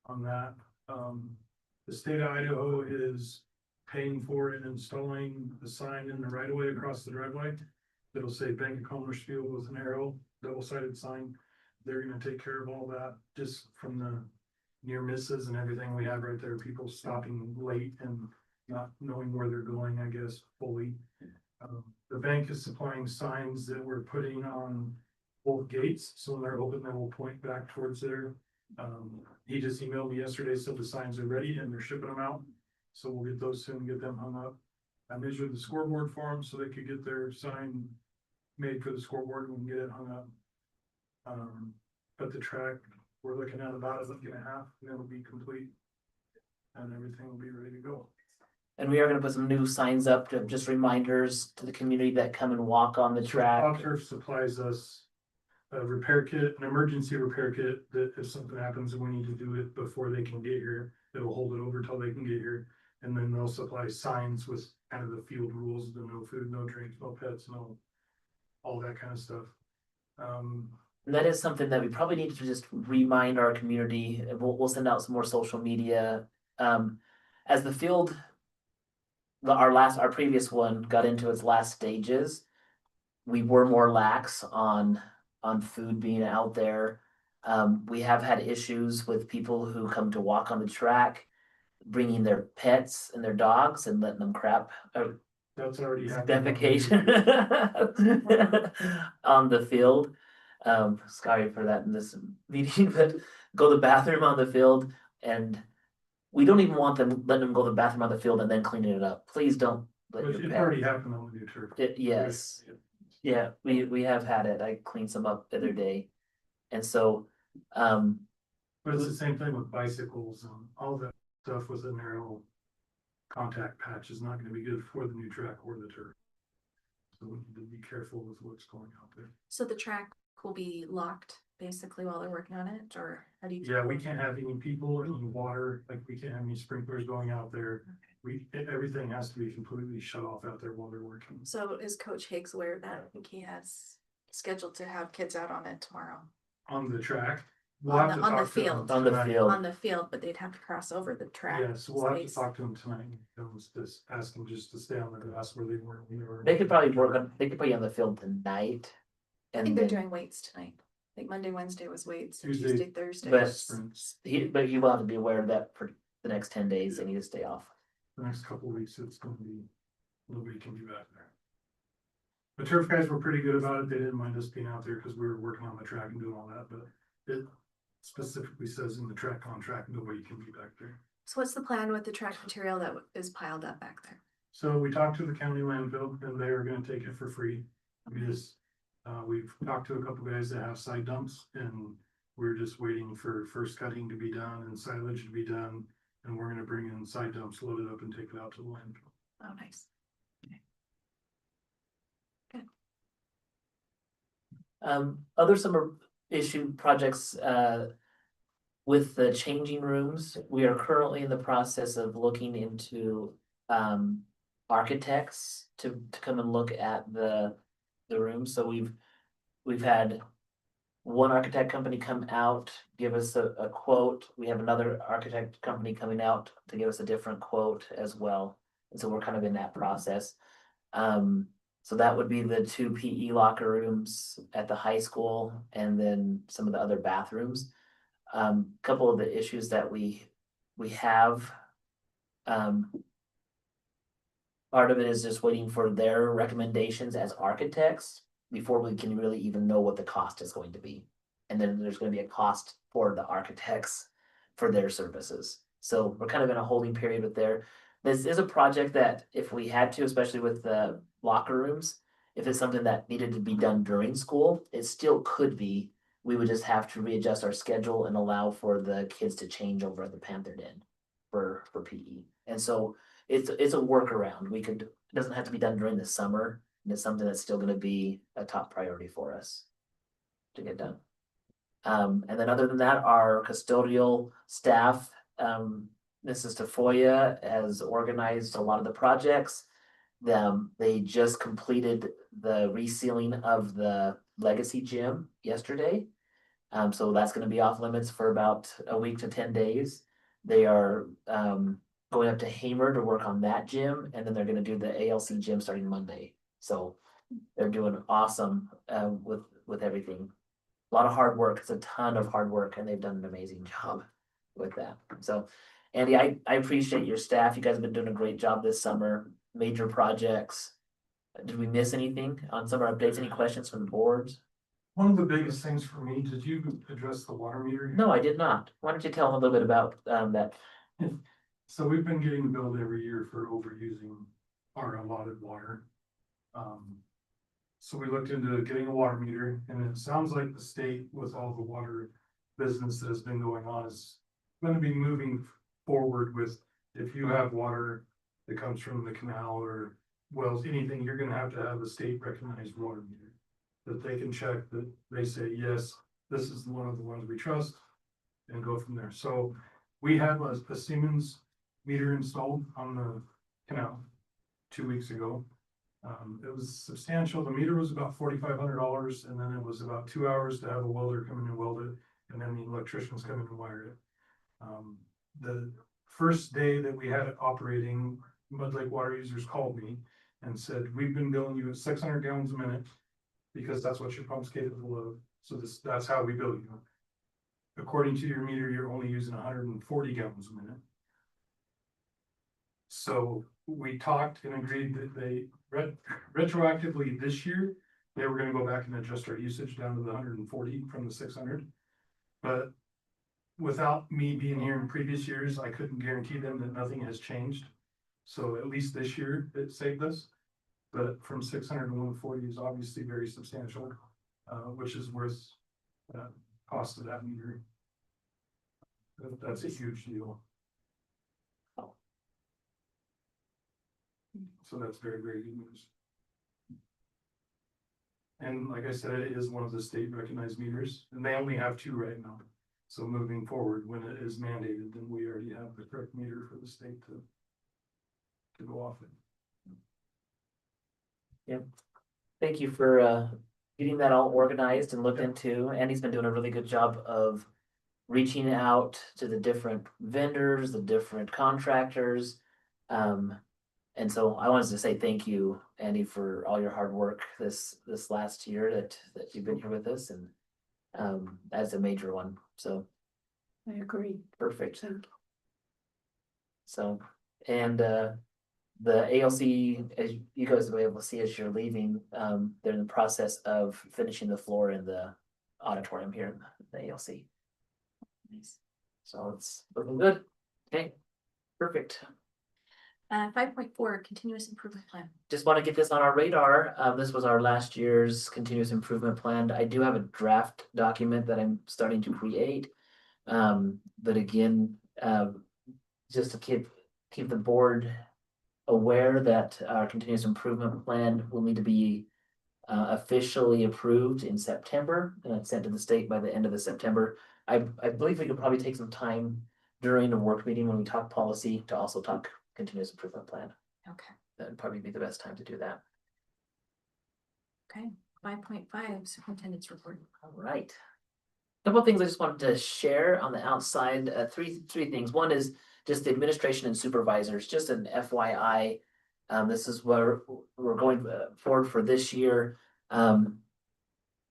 on that. The state of Idaho is paying for and installing the sign in the right of way across the driveway. It'll say Bank of Commerce Field with an arrow, double-sided sign. They're gonna take care of all that, just from the near misses and everything we have right there, people stopping late and not knowing where they're going, I guess, fully. The bank is supplying signs that we're putting on both gates, so when they're open, they will point back towards there. He just emailed me yesterday, said the signs are ready and they're shipping them out. So we'll get those soon, get them hung up. I measured the scoreboard for them so they could get their sign made for the scoreboard and we can get it hung up. But the track, we're looking at about a week and a half, and it'll be complete. And everything will be ready to go. And we are gonna put some new signs up to just reminders to the community that come and walk on the track. Top Turf supplies us a repair kit, an emergency repair kit, that if something happens and we need to do it before they can get here, it'll hold it over till they can get here. And then they'll supply signs with kind of the field rules, the no food, no drinks, no pets, no, all that kind of stuff. And that is something that we probably need to just remind our community. We'll send out some more social media. As the field, our previous one got into its last stages, we were more lax on food being out there. We have had issues with people who come to walk on the track, bringing their pets and their dogs and letting them crap. That's already happened. Defecation on the field. Sorry for that in this meeting, but go to the bathroom on the field, and we don't even want them letting them go to the bathroom on the field and then cleaning it up. Please don't let But your it's pet. already happened on the new turf. Yes, yeah, we have had it. I cleaned some up the other day, and so But it's the same thing with bicycles and all that stuff with a narrow contact patch is not gonna be good for the new track or the turf. So we need to be careful with what's going out there. So the track will be locked basically while they're working on it, or how do you? Yeah, we can't have any people, any water, like we can't have any sprinklers going out there. Everything has to be completely shut off out there while they're working. So is Coach Higgs aware of that? I think he has scheduled to have kids out on it tomorrow. On the track. On the field. on the field. On the field, but they'd have to cross over the track. Yeah, so we'll have to space. talk to them tonight. Just ask them just to stay on the grass where they were. They could probably they could put you on the field tonight. I And think they're then, doing weights tonight. I think Monday, Wednesday was weights, and Tuesday. Tuesday, Thursday. but Sprints. but you will have to be aware of that for the next 10 days. They need to stay off. The next couple of weeks, it's gonna be, nobody can be back there. The turf guys were pretty good about it. They didn't mind us being out there because we were working on the track and doing all that, but it specifically says in the track contract, nobody can be back there. So what's the plan with the track material that is piled up back there? So we talked to the county landfill and they are gonna take it for free. We've talked to a couple guys that have side dumps and we're just waiting for first cutting to be done and silage to be done. And we're gonna bring in side dumps, load it up and take it out to the landfill. Oh, nice. Other summer issue projects, with the changing rooms, we are currently in the process of looking into, architects to come and look at the room. So we've had one architect company come out, give us a quote. We have another architect company coming out to give us a different quote as well. And so we're kind of in that process. So that would be the 2 PE locker rooms at the high school and then some of the other bathrooms. Couple of the issues that we have. Part of it is just waiting for their recommendations as architects before we can really even know what the cost is going to be. And then there's going to be a cost for the architects for their services. So we're kind of in a holding period with there. This is a project that if we had to, especially with the locker rooms, if it's something that needed to be done during school, it still could be. We would just have to readjust our schedule and allow for the kids to change over at the Panther Den for PE. And so it's a workaround. It doesn't have to be done during the summer. And it's something that's still gonna be a top priority for us to get done. And then other than that, our custodial staff, Mrs. Tafoya has organized a lot of the projects. They just completed the resealing of the Legacy Gym yesterday. So that's gonna be off limits for about a week to 10 days. They are going up to Hamer to work on that gym, and then they're gonna do the ALC gym starting Monday. So they're doing awesome with everything. A lot of hard work. It's a ton of hard work, and they've done an amazing job with that. So, Andy, I appreciate your staff. You guys have been doing a great job this summer. Major projects. Did we miss anything on summer updates? Any questions from the boards? One of the biggest things for me, did you address the water meter? No, I did not. Why don't you tell them a little bit about that? So we've been getting billed every year for overusing our allotted water. So we looked into getting a water meter, and it sounds like the state, with all the water business that has been going on, is gonna be moving forward with, if you have water that comes from the canal or wells, anything, you're gonna have to have a state recognized water meter. That they can check, that they say, yes, this is one of the ones we trust, and go from there. So we had a Siemens meter installed on the canal 2 weeks ago. It was substantial. The meter was about $4,500, and then it was about 2 hours to have a welder come in and weld it, and then the electricians come in and wire it. The first day that we had it operating, Mud Lake water users called me and said, we've been billing you at 600 gallons a minute because that's what your pump's capable of. So that's how we bill you. According to your meter, you're only using 140 gallons a minute. So we talked and agreed that they retroactively this year, they were gonna go back and adjust our usage down to the 140 from the 600. But without me being here in previous years, I couldn't guarantee them that nothing has changed. So at least this year it saved us. But from 600 to 140 is obviously very substantial, which is worth cost of that meter. That's a huge deal. So that's very, very good news. And like I said, it is one of the state recognized meters, and they only have 2 right now. So moving forward, when it is mandated, then we already have the correct meter for the state to go off it. Yep. Thank you for getting that all organized and looked into. Andy's been doing a really good job of reaching out to the different vendors, the different contractors. And so I wanted to say thank you, Andy, for all your hard work this last year that you've been here with us, and that's a major one. So I agree. perfect. Thank you. So, and the ALC, as you guys will be able to see as you're leaving, they're in the process of finishing the floor in the auditorium here in the ALC. Nice. So it's looking good. Okay, perfect. 5.4, continuous improvement plan. Just want to get this on our radar. This was our last year's continuous improvement plan. I do have a draft document that I'm starting to create. But again, just to keep the board aware that our continuous improvement plan will need to be officially approved in September and it's sent to the state by the end of the September. I believe we could probably take some time during the work meeting when we talk policy to also talk continuous improvement plan. Okay, That'd probably be the best time to do that. okay. 5.5 superintendent's report. All right. Couple of things I just wanted to share on the outside, three things. One is just the administration and supervisors, just an FYI. This is where we're going forward for this year.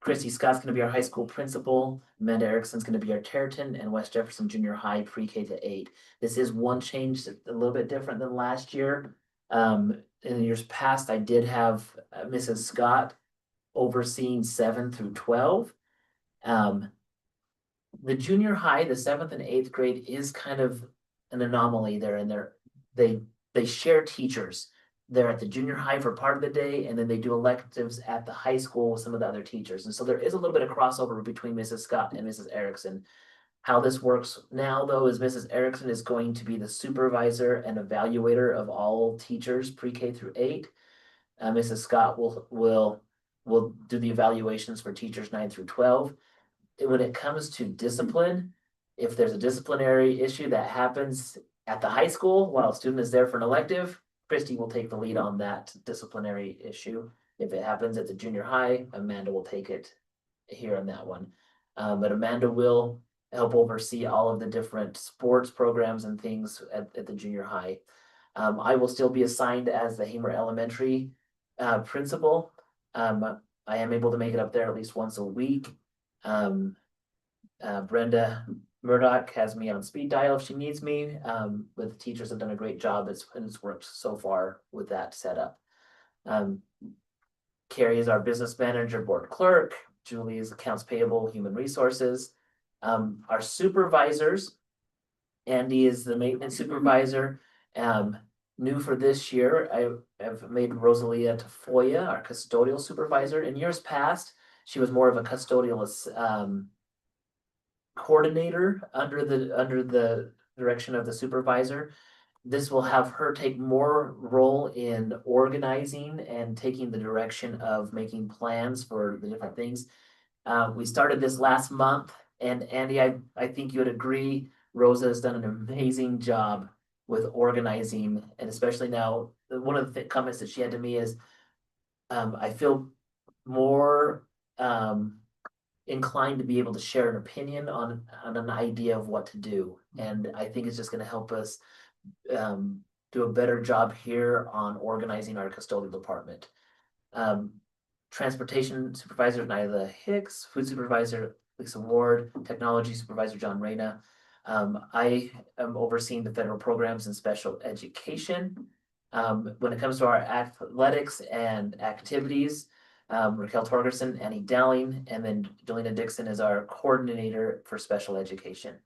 Christy Scott's gonna be our high school principal, Amanda Erickson's gonna be our Territon, and West Jefferson Junior High pre-K to 8. This is one change, a little bit different than last year. In years past, I did have Mrs. Scott overseeing 7 through 12. The junior high, the 7th and 8th grade is kind of an anomaly there, and they share teachers. They're at the junior high for part of the day, and then they do electives at the high school with some of the other teachers. And so there is a little bit of crossover between Mrs. Scott and Mrs. Erickson. How this works now, though, is Mrs. Erickson is going to be the supervisor and evaluator of all teachers pre-K through 8. Mrs. Scott will do the evaluations for teachers 9 through 12. When it comes to discipline, if there's a disciplinary issue that happens at the high school while a student is there for an elective, Christy will take the lead on that disciplinary issue. If it happens at the junior high, Amanda will take it here on that one. But Amanda will help oversee all of the different sports programs and things at the junior high. I will still be assigned as the Hamer Elementary principal. I am able to make it up there at least once a week. Brenda Murdoch has me on speed dial if she needs me, but the teachers have done a great job. It's worked so far with that setup. Carrie is our business manager, board clerk. Julie is accounts payable, human resources. Our supervisors, Andy is the maintenance supervisor. New for this year, I have made Rosalia Tafoya our custodial supervisor. In years past, she was more of a custodial coordinator under the direction of the supervisor. This will have her take more role in organizing and taking the direction of making plans for the different things. We started this last month, and Andy, I think you would agree, Rosa has done an amazing job with organizing, and especially now, one of the comments that she had to me is, I feel more inclined to be able to share an opinion on an idea of what to do. And I think it's just gonna help us do a better job here on organizing our custodial department. Transportation supervisor Nyla Hicks, food supervisor Lisa Ward, technology supervisor John Reyna. I am overseeing the federal programs and special education. When it comes to our athletics and activities, Raquel Torgerson, Annie Dowling, and then Delina Dixon is our coordinator for special education.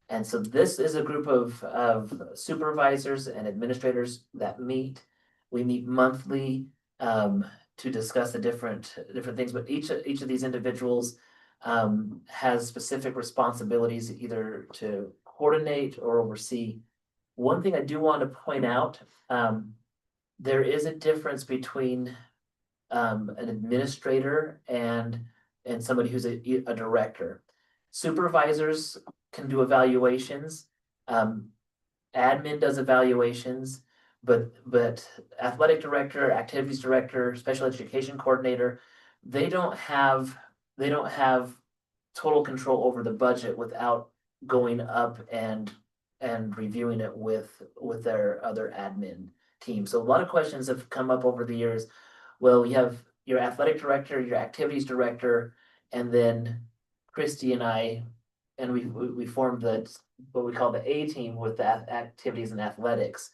And so this is a group of supervisors and administrators that meet. We meet monthly to discuss the different things, but each of these individuals has specific responsibilities either to coordinate or oversee. One thing I do want to point out, there is a difference between an administrator and somebody who's a director. Supervisors can do evaluations. Admin does evaluations, but athletic director, activities director, special education coordinator, they don't have total control over the budget without going up and reviewing it with their other admin team. So a lot of questions have come up over the years. Well, you have your athletic director, your activities director, and then Christy and I, and we formed what we call the A team with the activities and athletics.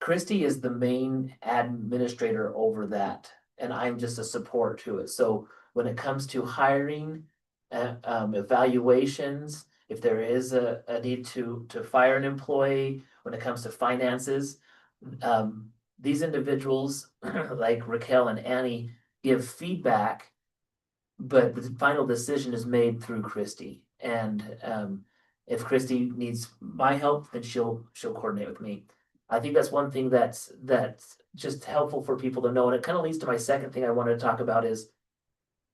Christy is the main administrator over that, and I'm just a support to it. So when it comes to hiring, evaluations, if there is a need to fire an employee, when it comes to finances, these individuals like Raquel and Annie give feedback, but the final decision is made through Christy. And if Christy needs my help, then she'll coordinate with me. I think that's one thing that's just helpful for people to know, and it kind of leads to my second thing I wanted to talk about is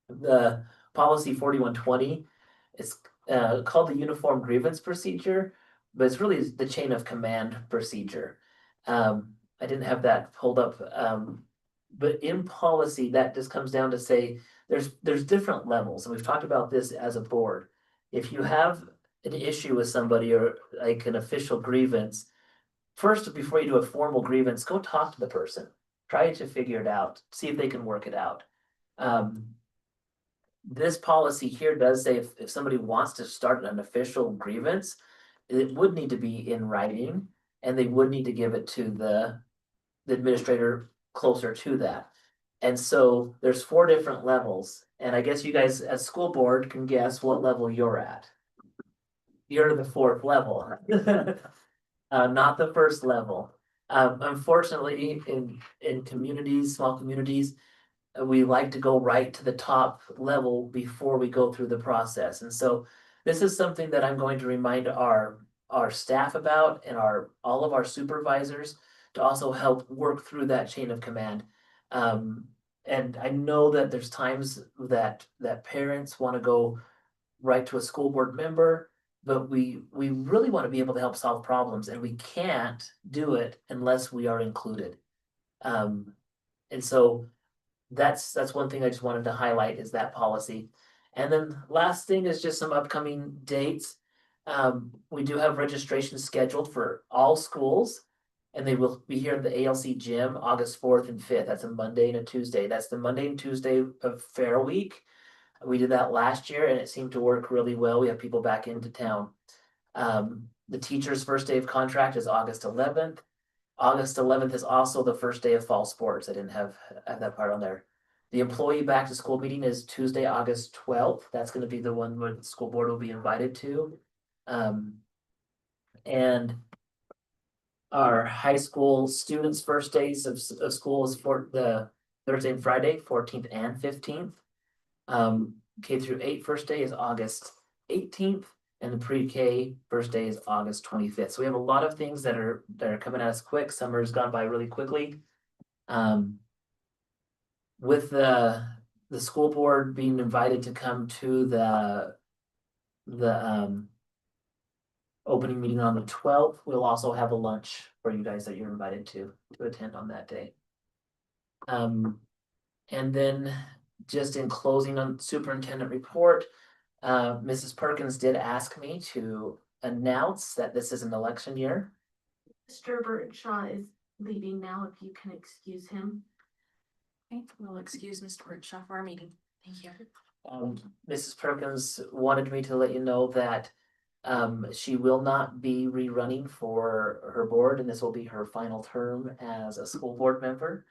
the policy 4120. It's called the uniform grievance procedure, but it's really the chain of command procedure. I didn't have that pulled up, but in policy, that just comes down to say there's different levels, and we've talked about this as a board. If you have an issue with somebody or like an official grievance, first, before you do a formal grievance, go talk to the person. Try to figure it out, see if they can work it out. This policy here does say if somebody wants to start an official grievance, it would need to be in writing, and they would need to give it to the administrator closer to that. And so there's 4 different levels, and I guess you guys as school board can guess what level you're at. You're the 4th level. Not the 1st level. Unfortunately, in communities, small communities, we like to go right to the top level before we go through the process. And so this is something that I'm going to remind our staff about, and all of our supervisors to also help work through that chain of command. And I know that there's times that parents want to go right to a school board member, but we really want to be able to help solve problems, and we can't do it unless we are included. And so that's one thing I just wanted to highlight is that policy. And then last thing is just some upcoming dates. We do have registration scheduled for all schools, and they will be here in the ALC gym August 4th and 5th. That's a Monday and a Tuesday. That's the Monday and Tuesday of Fair Week. We did that last year and it seemed to work really well. We have people back into town. The teacher's first day of contract is August 11th. August 11th is also the first day of fall sports. I didn't have that part on there. The employee back to school meeting is Tuesday, August 12th. That's going to be the one where the school board will be invited to. And our high school students' first days of school is for the Thursday and Friday, 14th and 15th. K through 8 first day is August 18th, and the pre-K first day is August 25th. So we have a lot of things that are coming at us quick. Summer's gone by really quickly. With the school board being invited to come to the opening meeting on the 12th, we'll also have a lunch for you guys that you're invited to attend on that day. And then just in closing on superintendent report, Mrs. Perkins did ask me to announce that this is an election year. Mr. Birdshaw is leaving now, if you can excuse him. Okay, we'll excuse Mr. Birdshaw for our meeting. Thank you. Mrs. Perkins wanted me to let you know that she will not be rerunning for her board, and this will be her final term as a school board member.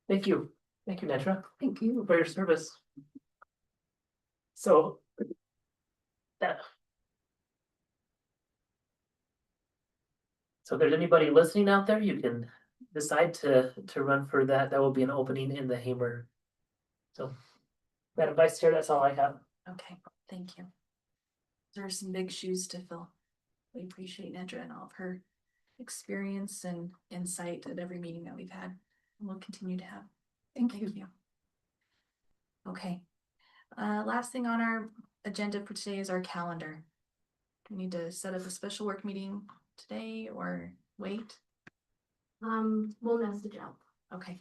Thank you, Netra. Thank you. For your service. So if there's anybody listening out there, you can decide to run for that. That will be an opening in the Hamer. So, Madam Vice Chair, that's all I have. Okay, thank you. There are some big shoes to fill. We appreciate Nedra and all of her experience and insight at every meeting that we've had, and we'll continue to have. Thank you. Okay, last thing on our agenda for today is our calendar. Do we need to set up a special work meeting today or wait? We'll message out. Okay,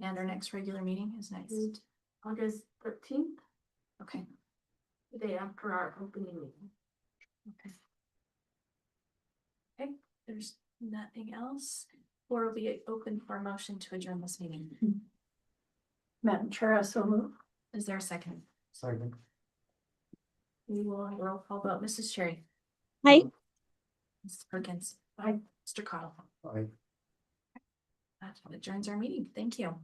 and our next regular meeting is next. August 13th, Okay, the day after our opening meeting. okay. Okay, there's nothing else, or will be open for a motion to adjourn this meeting. Madam Chair, I so move. Is there a second? Second. We will have a roll call vote. Mrs. Cherry. Hi. Mrs. Perkins. Aye. Mr. Cottle. Aye. That adjourns our meeting. Thank you.